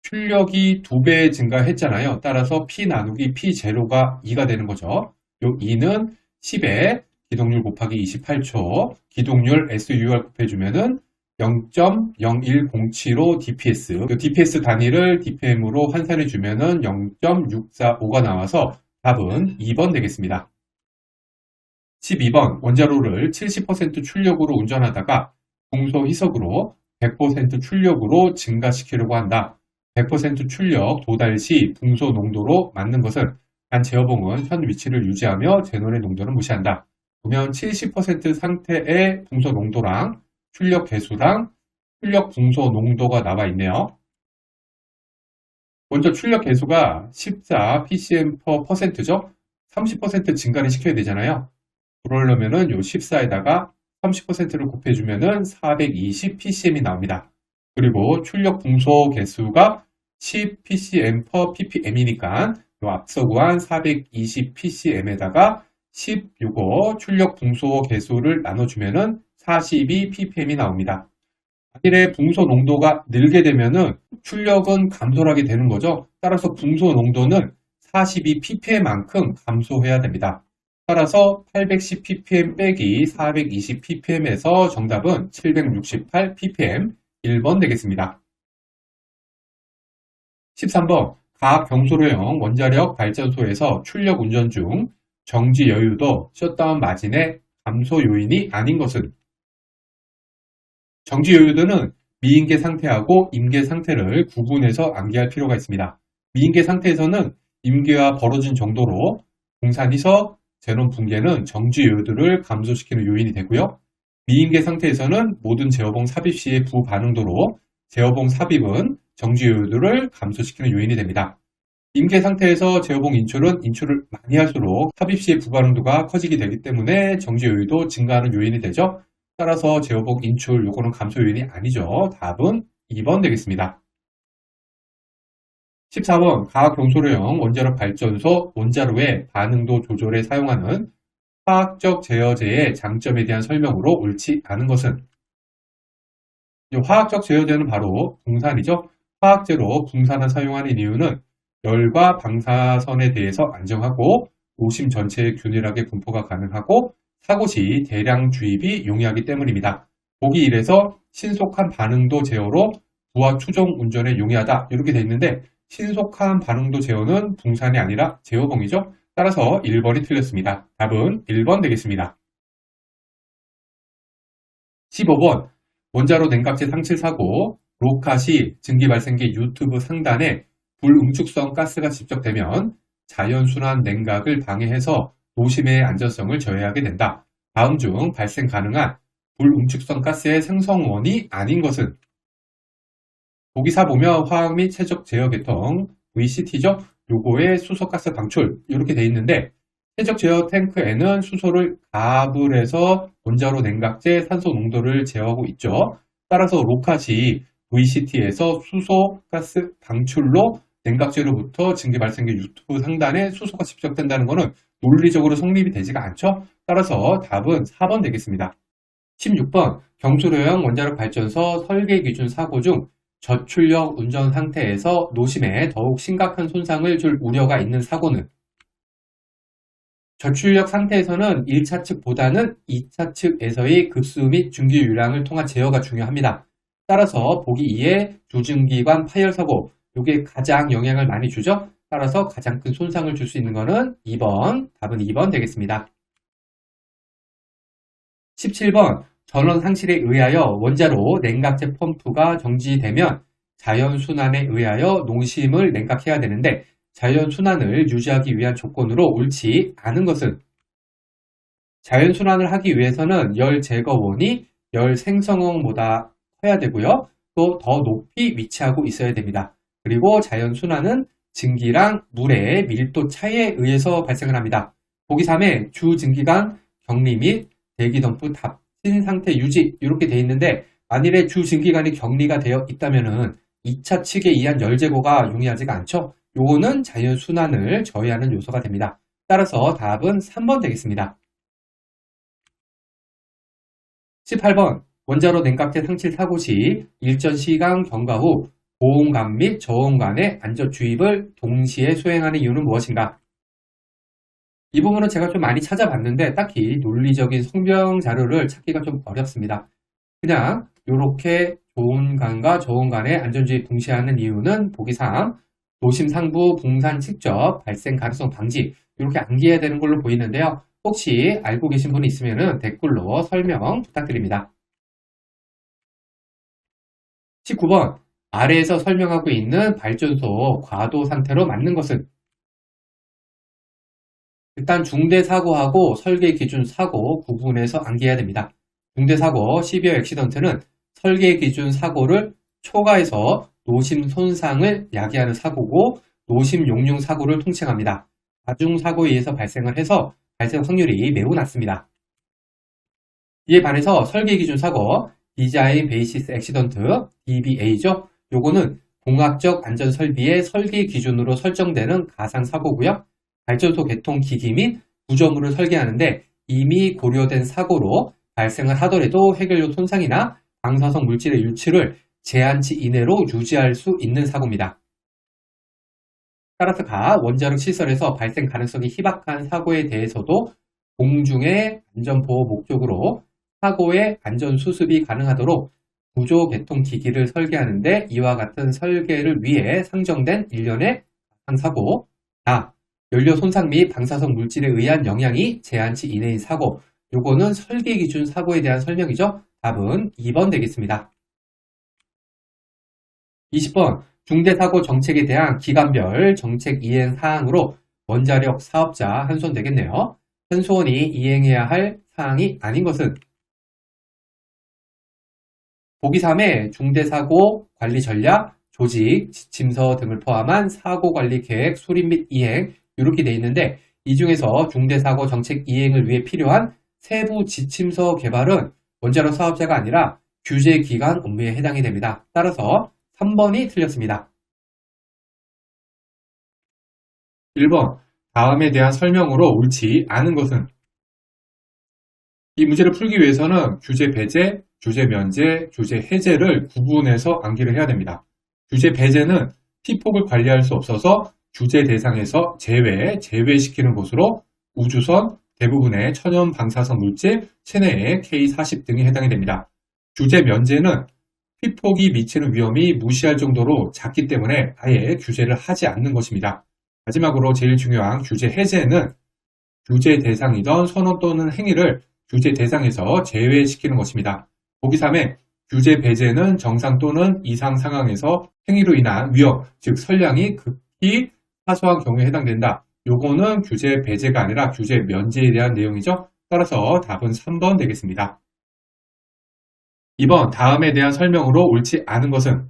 출력이 2배 증가했잖아요. 따라서 P 나누기 P0가 2가 되는 거죠. 요 2는 10에 기동률 곱하기 28초, 기동률 SUR 곱해주면은 0.0107로 DPS, 그 DPS 단위를 DPM으로 환산해주면은 0.645가 나와서 답은 2번 되겠습니다. 12번 원자로를 70% 출력으로 운전하다가 동소 희석으로 100% 출력으로 증가시키려고 한다. 100% 출력 도달 시 붕소 농도로 맞는 것은 단 제어봉은 현 위치를 유지하며 제논의 농도는 무시한다. 보면 70% 상태의 붕소 농도랑 출력 개수랑 출력 붕소 농도가 나와 있네요. 먼저 출력 개수가 14 ppm/%죠. 30% 증가를 시켜야 되잖아요. 그러려면은 요 14에다가 30%를 곱해주면은 420 ppm이 나옵니다. 그리고 출력 붕소 개수가 10 ppm/ppm이니까 요 앞서 구한 420 ppm에다가 10 요거 출력 붕소 개수를 나눠주면은 42 ppm이 나옵니다. 만일에 붕소 농도가 늘게 되면은 출력은 감소하게 되는 거죠. 따라서 붕소 농도는 42 ppm만큼 감소해야 됩니다. 따라서 810 ppm 빼기 420 ppm에서 정답은 768 ppm 1번 되겠습니다. 13번 가 경소로형 원자력 발전소에서 출력 운전 중 정지 여유도 셧다운 마진의 감소 요인이 아닌 것은? 정지 여유도는 미인계 상태하고 임계 상태를 구분해서 암기할 필요가 있습니다. 미인계 상태에서는 임계와 벌어진 정도로 공산 희석, 제논 붕괴는 정지 여유도를 감소시키는 요인이 되고요. 미인계 상태에서는 모든 제어봉 삽입 시의 부반응도로 제어봉 삽입은 정지 여유도를 감소시키는 요인이 됩니다. 임계 상태에서 제어봉 인출은 인출을 많이 할수록 삽입 시의 부반응도가 커지게 되기 때문에 정지 여유도 증가하는 요인이 되죠. 따라서 제어봉 인출 요거는 감소 요인이 아니죠. 답은 2번 되겠습니다. 14번 가경소로형 원자력 발전소 원자로의 반응도 조절에 사용하는 화학적 제어제의 장점에 대한 설명으로 옳지 않은 것은? 이 화학적 제어제는 바로 붕산이죠. 화학제로 붕산을 사용하는 이유는 열과 방사선에 대해서 안정하고 노심 전체에 균일하게 분포가 가능하고 사고 시 대량 주입이 용이하기 때문입니다. 보기 1에서 신속한 반응도 제어로 부하 추종 운전에 용이하다 이렇게 되어 있는데 신속한 반응도 제어는 붕산이 아니라 제어봉이죠. 따라서 1번이 틀렸습니다. 답은 1번 되겠습니다. 15번 원자로 냉각제 상칠 사고 로카 시 증기 발생기 유튜브 상단에 불응축성 가스가 집적되면 자연순환 냉각을 방해해서 노심의 안전성을 저해하게 된다. 다음 중 발생 가능한 불응축성 가스의 생성원이 아닌 것은? 보기 4 보면 화학 및 최적 제어 계통 VCT죠. 요거의 수소가스 방출 이렇게 돼 있는데 최적 제어 탱크에는 수소를 가압을 해서 원자로 냉각제 산소 농도를 제어하고 있죠. 따라서 로카시 VCT에서 수소가스 방출로 냉각제로부터 증기 발생기 유튜브 상단에 수소가 집적된다는 것은 논리적으로 성립이 되지가 않죠. 따라서 답은 4번 되겠습니다. 16번 경소로형 원자력 발전소 설계 기준 사고 중 저출력 운전 상태에서 노심에 더욱 심각한 손상을 줄 우려가 있는 사고는? 저출력 상태에서는 1차 측보다는 2차 측에서의 급수 및 중기 유량을 통한 제어가 중요합니다. 따라서 보기 2의 조증기관 파열사고, 이게 가장 영향을 많이 주죠. 따라서 가장 큰 손상을 줄 수 있는 거는 2번, 답은 2번 되겠습니다. 17번, 전원 상실에 의하여 원자로 냉각제 펌프가 정지되면 자연순환에 의하여 농심을 냉각해야 되는데, 자연순환을 유지하기 위한 조건으로 옳지 않은 것은, 자연순환을 하기 위해서는 열 제거원이 열 생성원보다 커야 되고요. 또 더 높이 위치하고 있어야 됩니다. 그리고 자연순환은 증기랑 물의 밀도 차이에 의해서 발생을 합니다. 보기 3에 주증기관 격리 및 대기덤프 닫힌 상태 유지, 이렇게 되어 있는데, 만일에 주증기관이 격리가 되어 있다면은 2차 측에 의한 열제거가 용이하지가 않죠. 요거는 자연순환을 저해하는 요소가 됩니다. 따라서 답은 3번 되겠습니다. 18번, 원자로 냉각제 상실 사고 시 일정 시간 경과 후 보온관 및 저온관의 안전 주입을 동시에 수행하는 이유는 무엇인가? 이 부분은 제가 좀 많이 찾아봤는데 딱히 논리적인 성명 자료를 찾기가 좀 어렵습니다. 그냥 이렇게 보온관과 저온관의 안전 주입 동시에 하는 이유는 보기 3, 노심 상부 봉산 직접 발생 가능성 방지, 이렇게 암기해야 되는 걸로 보이는데요. 혹시 알고 계신 분이 있으면 댓글로 설명 부탁드립니다. 19번, 아래에서 설명하고 있는 발전소 과도 상태로 맞는 것은? 일단 중대사고하고 설계 기준 사고 구분해서 암기해야 됩니다. 중대사고, 시비어 액시던트는 설계 기준 사고를 초과해서 노심 손상을 야기하는 사고고, 노심 용융 사고를 통칭합니다. 가중사고에 의해서 발생을 해서 발생 확률이 매우 낮습니다. 이에 반해서 설계 기준 사고, 디자인 베이시스 액시던트, DBA죠. 요거는 공학적 안전 설비의 설계 기준으로 설정되는 가상 사고고요. 발전소 개통 기기 및 구조물을 설계하는데 이미 고려된 사고로 발생을 하더라도 해결료 손상이나 방사성 물질의 유출을 제한치 이내로 유지할 수 있는 사고입니다. 따라서 각 원자력 시설에서 발생 가능성이 희박한 사고에 대해서도 공중의 안전보호 목적으로 사고의 안전 수습이 가능하도록 구조 개통 기기를 설계하는데 이와 같은 설계를 위해 상정된 일련의 사고, 연료 손상 및 방사성 물질에 의한 영향이 제한치 이내인 사고, 요거는 설계 기준 사고에 대한 설명이죠. 답은 2번 되겠습니다. 20번, 중대사고 정책에 대한 기관별 정책 이행 사항으로 원자력 사업자 한손 되겠네요. 한손이 이행해야 할 사항이 아닌 것은? 보기 3에 중대사고 관리 전략, 조직, 지침서 등을 포함한 사고관리 계획 수립 및 이행, 이렇게 되어 있는데 이 중에서 중대사고 정책 이행을 위해 필요한 세부 지침서 개발은 원자력 사업자가 아니라 규제기관 업무에 해당이 됩니다. 따라서 3번이 틀렸습니다. 1번, 다음에 대한 설명으로 옳지 않은 것은? 이 문제를 풀기 위해서는 규제 배제, 규제 면제, 규제 해제를 구분해서 암기를 해야 됩니다. 규제 배제는 피폭을 관리할 수 없어서 규제 대상에서 제외시키는 것으로 우주선, 대부분의 천연 방사성 물질, 체내의 K40 등이 해당이 됩니다. 규제 면제는 피폭이 미치는 위험이 무시할 정도로 작기 때문에 아예 규제를 하지 않는 것입니다. 마지막으로 제일 중요한 규제 해제는 규제 대상이던 선언 또는 행위를 규제 대상에서 제외시키는 것입니다. 보기 3에 규제 배제는 정상 또는 이상 상황에서 행위로 인한 위험, 즉 선량이 극히 사소한 경우에 해당된다. 요거는 규제 배제가 아니라 규제 면제에 대한 내용이죠. 따라서 답은 3번 되겠습니다. 2번, 다음에 대한 설명으로 옳지 않은 것은?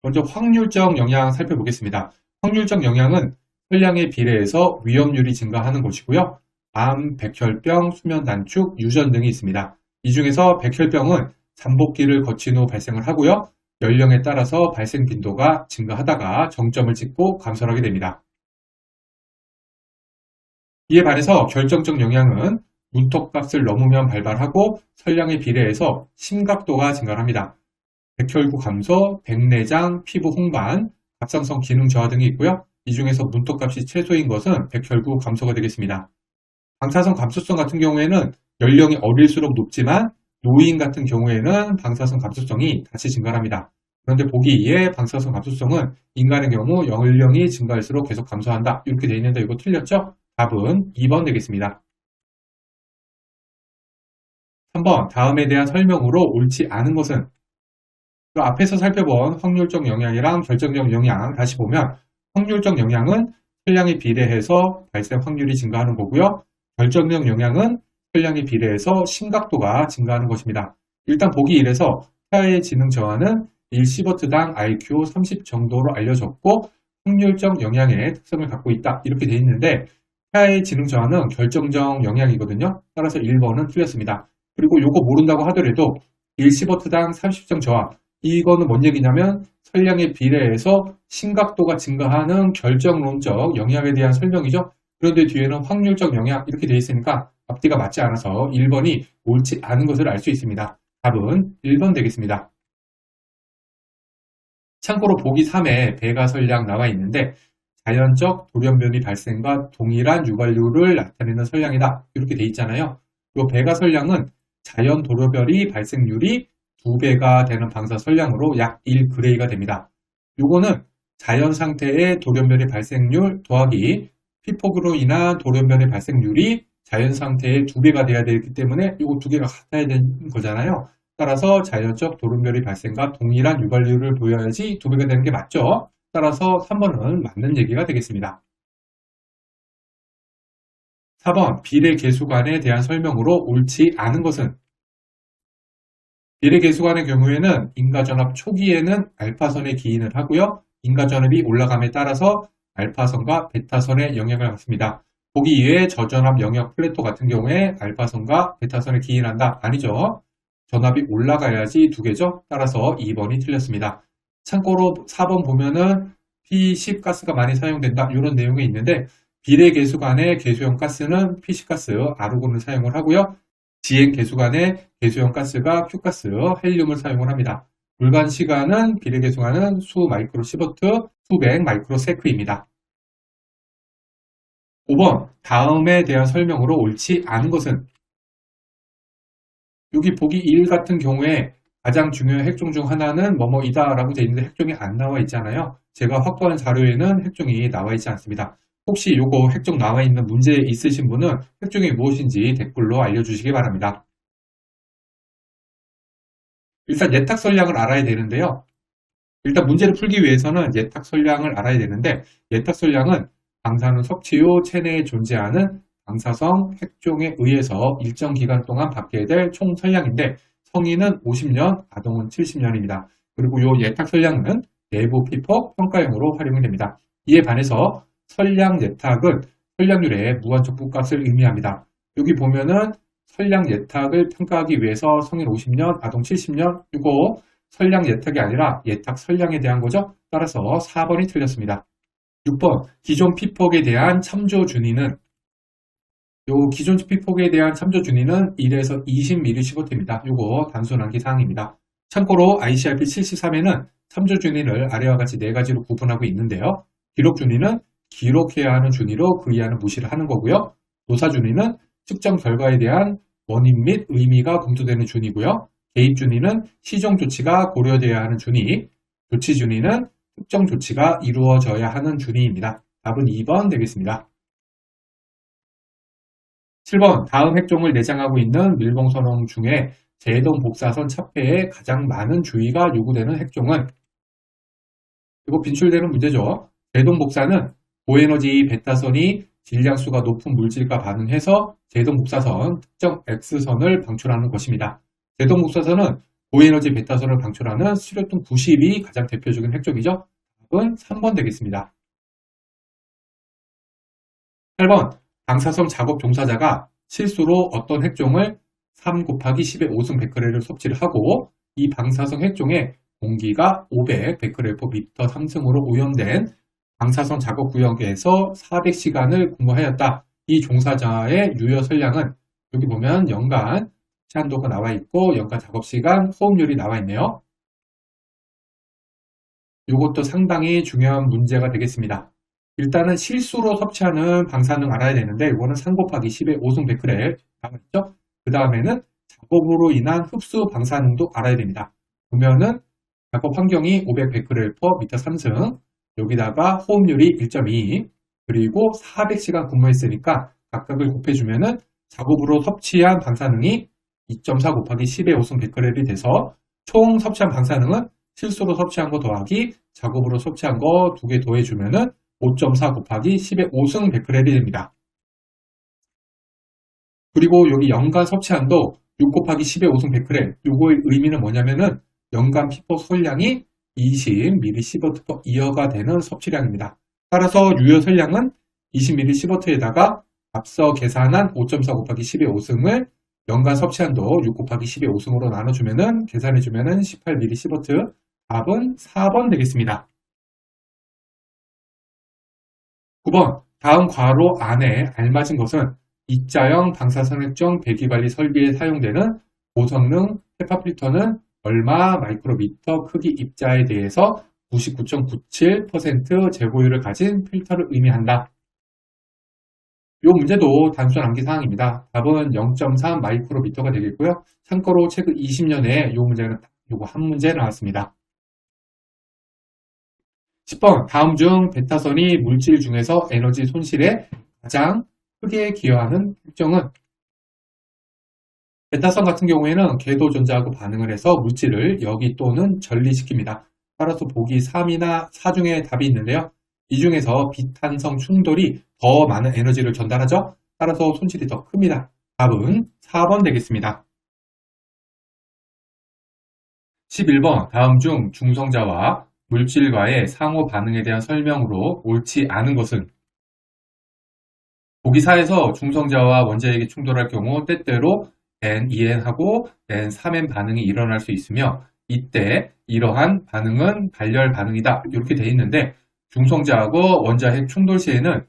먼저 확률적 영향 살펴보겠습니다. 확률적 영향은 선량에 비례해서 위험률이 증가하는 것이고요. 암, 백혈병, 수면 단축, 유전 등이 있습니다. 이 중에서 백혈병은 잠복기를 거친 후 발생을 하고요. 연령에 따라서 발생 빈도가 증가하다가 정점을 찍고 감소하게 됩니다. 이에 반해서 결정적 영향은 문턱값을 넘으면 발발하고 선량에 비례해서 심각도가 증가합니다. 백혈구 감소, 백내장, 피부 홍반, 갑상선 기능 저하 등이 있고요. 이 중에서 문턱값이 최소인 것은 백혈구 감소가 되겠습니다. 방사선 감소성 같은 경우에는 연령이 어릴수록 높지만 노인 같은 경우에는 방사성 감수성이 다시 증가합니다. 그런데 보기 2의 방사성 감수성은 인간의 경우 연령이 증가할수록 계속 감소한다. 이렇게 되어 있는데 이거 틀렸죠? 답은 2번 되겠습니다. 3번 다음에 대한 설명으로 옳지 않은 것은 앞에서 살펴본 확률적 영향이랑 결정적 영향 다시 보면 확률적 영향은 혈량에 비례해서 발생 확률이 증가하는 거고요. 결정적 영향은 혈량에 비례해서 심각도가 증가하는 것입니다. 일단 보기 1에서 폐하의 지능 저하는 1시버트당 IQ 30 정도로 알려졌고 확률적 영향의 특성을 갖고 있다. 이렇게 되어 있는데 폐하의 지능 저하는 결정적 영향이거든요. 따라서 1번은 틀렸습니다. 그리고 요거 모른다고 하더라도 1시버트당 30점 저하 이거는 뭔 얘기냐면 혈량에 비례해서 심각도가 증가하는 결정론적 영향에 대한 설명이죠. 그런데 뒤에는 확률적 영향 이렇게 되어 있으니까 앞뒤가 맞지 않아서 1번이 옳지 않은 것을 알 수 있습니다. 답은 1번 되겠습니다. 참고로 보기 3에 배가설량 나와 있는데 자연적 돌연변이 발생과 동일한 유발률을 나타내는 설량이다. 이렇게 되어 있잖아요. 이 배가설량은 자연 돌연변이 발생률이 2배가 되는 방사설량으로 약 1g가 됩니다. 요거는 자연 상태의 돌연변이 발생률 더하기 피폭으로 인한 돌연변이 발생률이 자연 상태의 2배가 돼야 되기 때문에 요거 2개가 같아야 되는 거잖아요. 따라서 자연적 돌연변이 발생과 동일한 유발률을 보여야지 2배가 되는 게 맞죠. 따라서 3번은 맞는 얘기가 되겠습니다. 4번 비례계수관에 대한 설명으로 옳지 않은 것은 비례계수관의 경우에는 인과전압 초기에는 알파선에 기인을 하고요. 인과전압이 올라감에 따라서 알파선과 베타선에 영향을 받습니다. 보기 2의 저전압 영역 플래토 같은 경우에 알파선과 베타선에 기인한다. 아니죠. 전압이 올라가야지 2개죠. 따라서 2번이 틀렸습니다. 참고로 4번 보면은 P10 가스가 많이 사용된다. 이런 내용이 있는데 비례계수관의 계수형 가스는 P10 가스, 아르곤을 사용을 하고요. 지행 계수관의 계수형 가스가 Q가스, 헬륨을 사용을 합니다. 물간 시간은 비례계수관은 수 마이크로 시버트, 수백 마이크로 세크입니다. 5번 다음에 대한 설명으로 옳지 않은 것은 여기 보기 1 같은 경우에 가장 중요한 핵종 중 하나는 뭐뭐이다 라고 되어 있는데 핵종이 안 나와 있잖아요. 제가 확보한 자료에는 핵종이 나와 있지 않습니다. 혹시 요거 핵종 나와 있는 문제 있으신 분은 핵종이 무엇인지 댓글로 알려주시기 바랍니다. 일단 예탁설량을 알아야 되는데요. 일단 문제를 풀기 위해서는 예탁설량을 알아야 되는데 예탁설량은 방사능 섭취 후 체내에 존재하는 방사성 핵종에 의해서 일정 기간 동안 받게 될 총 설량인데 성인은 50년, 아동은 70년입니다. 그리고 이 예탁설량은 내부 피폭 평가용으로 활용이 됩니다. 이에 반해서 설량 예탁은 설량률의 무한적분값을 의미합니다. 여기 보면은 설량 예탁을 평가하기 위해서 성인 50년, 아동 70년 이거 설량 예탁이 아니라 예탁 설량에 대한 거죠. 따라서 4번이 틀렸습니다. 6번 기존 피폭에 대한 참조 준위는 요 기존 피폭에 대한 참조 준위는 1에서 20mSib입니다. 요거 단순 암기 사항입니다. 참고로 ICRP 73에는 참조 준위를 아래와 같이 4가지로 구분하고 있는데요. 기록 준위는 기록해야 하는 준위로 그 이하는 무시를 하는 거고요. 노사 준위는 측정 결과에 대한 원인 및 의미가 검토되는 준위고요. 개입 준위는 시정 조치가 고려되어야 하는 준위, 조치 준위는 특정 조치가 이루어져야 하는 준위입니다. 답은 2번 되겠습니다. 7번 다음 핵종을 내장하고 있는 밀봉선홍 중에 제동 복사선 차폐에 가장 많은 주의가 요구되는 핵종은 이거 빈출되는 문제죠. 제동 복사는 고에너지 베타선이 질량수가 높은 물질과 반응해서 제동 복사선 특정 X선을 방출하는 것입니다. 제동 복사선은 고에너지 베타선을 방출하는 수료통 90이 가장 대표적인 핵종이죠. 답은 3번 되겠습니다. 8번 방사성 작업 종사자가 실수로 어떤 핵종을 3 곱하기 10의 5승 베크렐을 섭취를 하고 이 방사성 핵종에 공기가 500 베크렐/미터 3승으로 오염된 방사성 작업 구역에서 400시간을 근무하였다. 이 종사자의 유효 설량은 여기 보면 연간 한도가 나와 있고 연간 작업시간, 호흡률이 나와 있네요. 이것도 상당히 중요한 문제가 되겠습니다. 일단은 실수로 섭취하는 방사능 알아야 되는데 이거는 3 곱하기 10의 5승 베크렐 나왔죠. 그 다음에는 작업으로 인한 흡수 방사능도 알아야 됩니다. 보면은 작업 환경이 500 베크렐/m 상승, 여기다가 호흡률이 1.2, 그리고 400시간 근무했으니까 각각을 곱해주면은 작업으로 섭취한 방사능이 2.4 곱하기 10의 5승 베크렐이 돼서 총 섭취한 방사능은 실수로 섭취한 거 더하기 작업으로 섭취한 거 2개 더해주면은 5.4 곱하기 10의 5승 베크렐이 됩니다. 그리고 여기 연간 섭취한도 6 곱하기 10의 5승 베크렐, 요거의 의미는 뭐냐면은 연간 피폭 설량이 20ml/S가 되는 섭취량입니다. 따라서 유효 설량은 20ml/S에다가 앞서 계산한 5.4 곱하기 10의 5승을 연간 섭취한도 6 곱하기 10의 5승으로 나눠주면은 계산해주면은 18ml/S. 답은 4번 되겠습니다. 9번 다음 괄호 안에 알맞은 것은 입자형 방사선액정 배기관리 설비에 사용되는 고성능 헤파 필터는 얼마 마이크로미터 크기 입자에 대해서 99.97% 재고율을 가진 필터를 의미한다. 이 문제도 단순 암기사항입니다. 답은 0.3 마이크로미터가 되겠고요. 참고로 최근 20년에 이 문제는 요거 한 문제 나왔습니다. 10번 다음 중 베타선이 물질 중에서 에너지 손실에 가장 크게 기여하는 특정은? 베타선 같은 경우에는 궤도 존재하고 반응을 해서 물질을 여기 또는 전리시킵니다. 따라서 보기 3이나 4 중에 답이 있는데요. 이 중에서 비탄성 충돌이 더 많은 에너지를 전달하죠. 따라서 손실이 더 큽니다. 답은 4번 되겠습니다. 11번 다음 중 중성자와 물질과의 상호 반응에 대한 설명으로 옳지 않은 것은? 보기 4에서 중성자와 원자핵이 충돌할 경우 때때로 N2N하고 N3N 반응이 일어날 수 있으며 이때 이러한 반응은 발열 반응이다 이렇게 되어 있는데 중성자하고 원자핵 충돌 시에는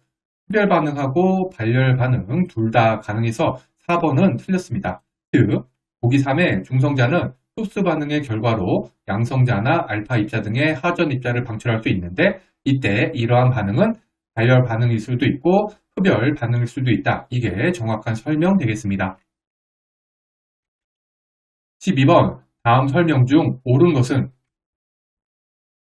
흡열 반응하고 발열 반응 둘 다 가능해서 4번은 틀렸습니다. 즉 보기 3의 중성자는 흡수 반응의 결과로 양성자나 알파 입자 등의 하전 입자를 방출할 수 있는데 이때 이러한 반응은 발열 반응일 수도 있고 흡열 반응일 수도 있다. 이게 정확한 설명 되겠습니다. 12번 다음 설명 중 옳은 것은?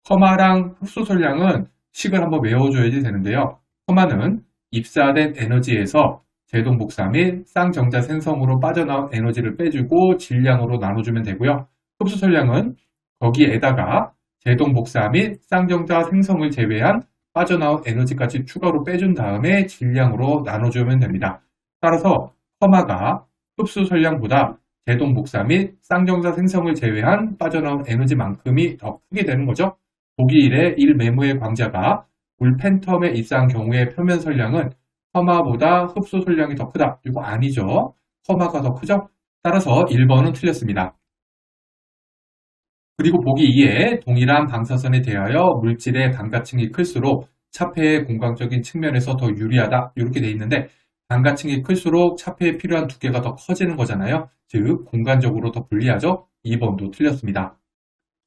커마랑 흡수 설량은 식을 한번 외워줘야지 되는데요. 커마는 입사된 에너지에서 제동 복사 및 쌍정자 생성으로 빠져나온 에너지를 빼주고 질량으로 나눠주면 되고요. 흡수 설량은 거기에다가 제동 복사 및 쌍정자 생성을 제외한 빠져나온 에너지까지 추가로 빼준 다음에 질량으로 나눠주면 됩니다. 따라서 커마가 흡수 설량보다 제동 복사 및 쌍정자 생성을 제외한 빠져나온 에너지만큼이 더 크게 되는 거죠. 보기 1의 1메모의 광자가 물 팬텀에 입사한 경우의 표면 설량은 커마보다 흡수 설량이 더 크다. 이거 아니죠. 커마가 더 크죠. 따라서 1번은 틀렸습니다. 그리고 보기 2에 동일한 방사선에 대하여 물질의 반가층이 클수록 차폐의 공간적인 측면에서 더 유리하다. 이렇게 돼 있는데 반가층이 클수록 차폐에 필요한 두께가 더 커지는 거잖아요. 즉 공간적으로 더 불리하죠. 2번도 틀렸습니다.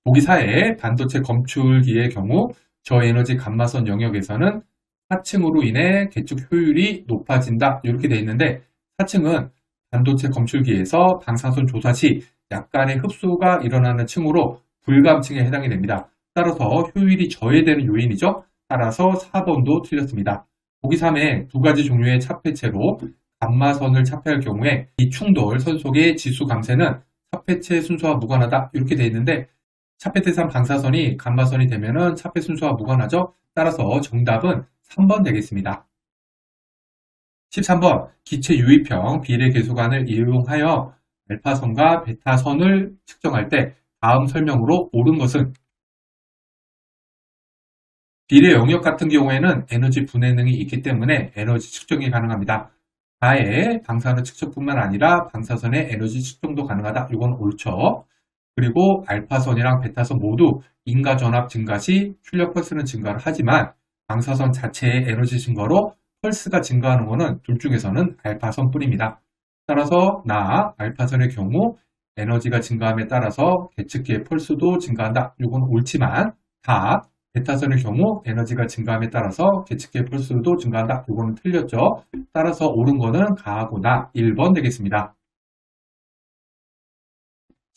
보기 4에 반도체 검출기의 경우 저에너지 감마선 영역에서는 4층으로 인해 계측 효율이 높아진다. 이렇게 돼 있는데 4층은 반도체 검출기에서 방사선 조사 시 약간의 흡수가 일어나는 층으로 불감층에 해당이 됩니다. 따라서 효율이 저해되는 요인이죠. 따라서 4번도 틀렸습니다. 보기 3에 두 가지 종류의 차폐체로 감마선을 차폐할 경우에 이 충돌 선 속의 지수 감쇄는 차폐체 순서와 무관하다. 이렇게 돼 있는데 차폐 대상 방사선이 감마선이 되면은 차폐 순서와 무관하죠. 따라서 정답은 3번 되겠습니다. 13번 기체 유입형 비례 계수관을 이용하여 알파선과 베타선을 측정할 때 다음 설명으로 옳은 것은? 비례 영역 같은 경우에는 에너지 분해능이 있기 때문에 에너지 측정이 가능합니다. 가의 방사선 측정뿐만 아니라 방사선의 에너지 측정도 가능하다. 이건 옳죠. 그리고 알파선이랑 베타선 모두 인가 전압 증가 시 출력 펄스는 증가를 하지만 방사선 자체의 에너지 증가로 펄스가 증가하는 것은 둘 중에서는 알파선뿐입니다. 따라서 알파선의 경우 에너지가 증가함에 따라서 계측기의 펄스도 증가한다. 이건 옳지만 베타선의 경우 에너지가 증가함에 따라서 계측기의 펄스도 증가한다. 이거는 틀렸죠. 따라서 옳은 거는 가하고 1번 되겠습니다.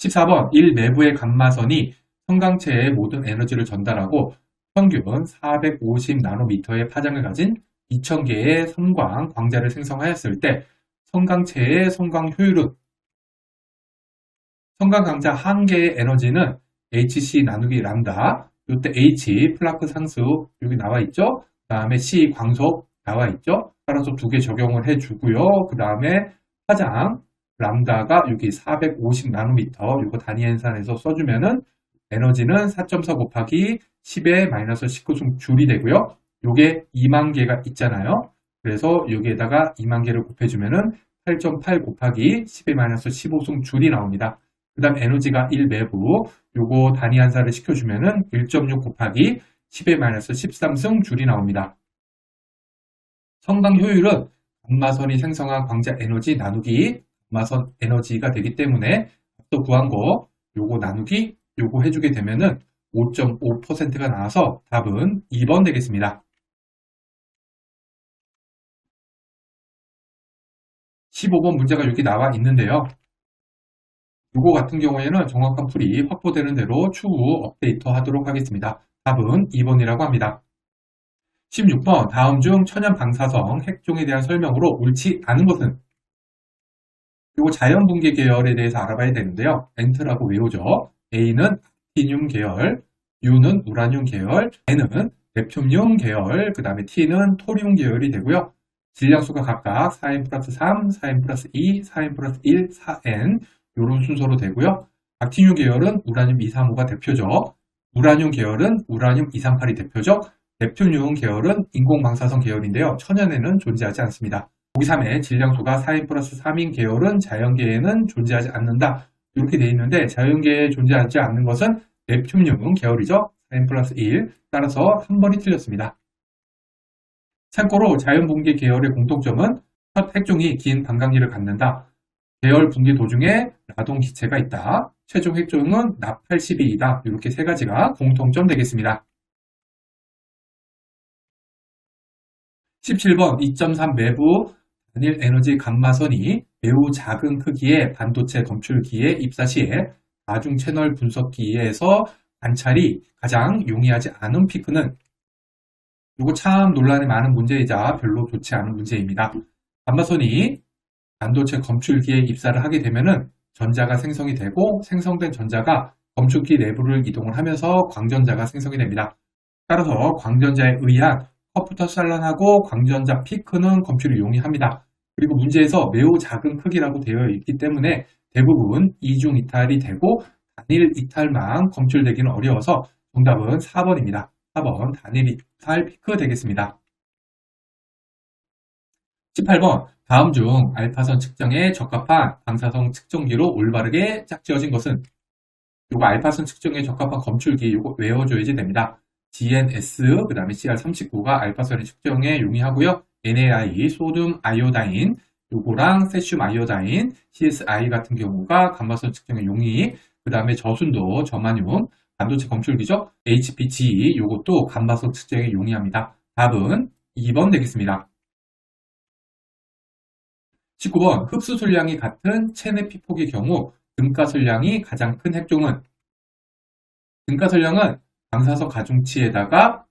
14번, 1 내부의 감마선이 성강체에 모든 에너지를 전달하고 평균 450나노미터의 파장을 가진 2000개의 섬광 광자를 생성하였을 때 성강체의 성광 효율은 성광 강자 한 개의 에너지는 hc 나누기 람다, 이때 h 플라크 상수 여기 나와 있죠. 그 다음에 c 광속 나와 있죠. 따라서 두 개 적용을 해주고요. 그 다음에 파장 람다가 여기 450나노미터 이거 단위 환산해서 써주면은 에너지는 4.4 곱하기 10의 마이너스 19승 줄이 되고요. 요게 2만 개가 있잖아요. 그래서 여기에다가 2만 개를 곱해주면은 8.8 곱하기 10의 마이너스 15승 줄이 나옵니다. 그 다음 에너지가 1 내부 요거 단위 환산을 시켜주면은 1.6 곱하기 10의 마이너스 13승 줄이 나옵니다. 성광 효율은 감마선이 생성한 광자 에너지 나누기 감마선 에너지가 되기 때문에 또 구한 거 요거 나누기 요거 해주게 되면은 5.5%가 나와서 답은 2번 되겠습니다. 15번 문제가 여기 나와 있는데요. 요거 같은 경우에는 정확한 풀이 확보되는 대로 추후 업데이트 하도록 하겠습니다. 답은 2번이라고 합니다. 16번 다음 중 천연 방사성 핵종에 대한 설명으로 옳지 않은 것은? 요거 자연분계 계열에 대해서 알아봐야 되는데요. 엔트라고 외우죠. A는 액티늄 계열, U는 우라늄 계열, N은 넵튠륨 계열, 그 다음에 T는 토리움 계열이 되고요. 질량수가 각각 4n 플러스 3, 4n 플러스 2, 4n 플러스 1, 4n 이런 순서로 되고요. 액티늄 계열은 우라늄 235가 대표적, 우라늄 계열은 우라늄 238이 대표적, 넵튠륨 계열은 인공방사성 계열인데요. 천연에는 존재하지 않습니다. 보기 3에 질량수가 4n 플러스 3인 계열은 자연계에는 존재하지 않는다. 이렇게 되어 있는데 자연계에 존재하지 않는 것은 넵튠륨 계열이죠. 4n 플러스 1. 따라서 한 번이 틀렸습니다. 참고로 자연분계 계열의 공통점은 첫 핵종이 긴 반감기를 갖는다. 계열 분기 도중에 라동 기체가 있다. 최종 핵종은 납82이다. 이렇게 세 가지가 공통점 되겠습니다. 17번 2.3 내부 단일 에너지 감마선이 매우 작은 크기의 반도체 검출기에 입사 시에 다중 채널 분석기에서 관찰이 가장 용이하지 않은 피크는? 이거 참 논란이 많은 문제이자 별로 좋지 않은 문제입니다. 감마선이 반도체 검출기에 입사를 하게 되면은 전자가 생성이 되고 생성된 전자가 검출기 내부를 이동을 하면서 광전자가 생성이 됩니다. 따라서 광전자에 의한 컵부터 산란하고 광전자 피크는 검출이 용이합니다. 그리고 문제에서 매우 작은 크기라고 되어 있기 때문에 대부분 이중 이탈이 되고 단일 이탈만 검출되기는 어려워서 정답은 4번입니다. 4번 단일 이탈 피크 되겠습니다. 18번 다음 중 알파선 측정에 적합한 방사성 측정기로 올바르게 짝지어진 것은? 이거 알파선 측정에 적합한 검출기 이거 외워줘야지 됩니다. GNS 그 다음에 CR39가 알파선의 측정에 용이하고요. NaI 소듐 아이오다인 요거랑 세슘 아이오다인 CSI 같은 경우가 감마선 측정에 용이, 그 다음에 저순도 저마늄 반도체 검출기죠. HPG 요것도 감마선 측정에 용이합니다. 답은 2번 되겠습니다. 19번 흡수술량이 같은 체내 피폭의 경우 등가설량이 가장 큰 핵종은? 등가설량은 방사선 가중치에다가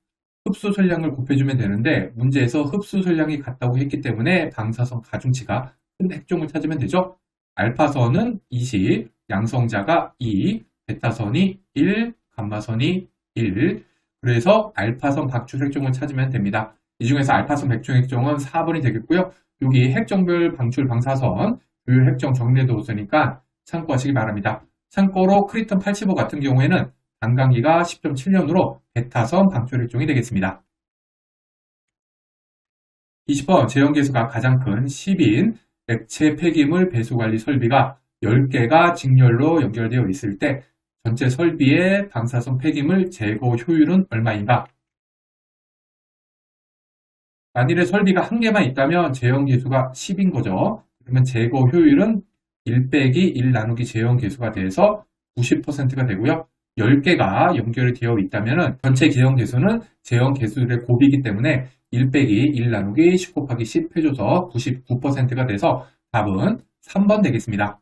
흡수설량을 곱해주면 되는데 문제에서 흡수설량이 같다고 했기 때문에 방사선 가중치가 큰 핵종을 찾으면 되죠. 알파선은 20, 양성자가 2, 베타선이 1, 감마선이 1. 그래서 알파선 박출 핵종을 찾으면 됩니다. 이 중에서 알파선 백중 핵종은 4번이 되겠고요. 여기 핵종별 방출 방사선 조율 핵종 정리해도 있으니까 참고하시기 바랍니다. 참고로 크리톤 85 같은 경우에는 반감기가 10.7년으로 베타선 방출 핵종이 되겠습니다. 20번 제형계수가 가장 큰 10인 액체 폐기물 배수관리 설비가 10개가 직렬로 연결되어 있을 때 전체 설비의 방사선 폐기물 제거 효율은 얼마인가? 만일에 설비가 한 개만 있다면 제형계수가 10인 거죠. 그러면 제거 효율은 1 빼기 1 나누기 제형계수가 돼서 90%가 되고요. 10개가 연결이 되어 있다면 전체 제형계수는 제형계수의 곱이기 때문에 1 빼기 1 나누기 10 곱하기 10 해줘서 99%가 돼서 답은 3번 되겠습니다.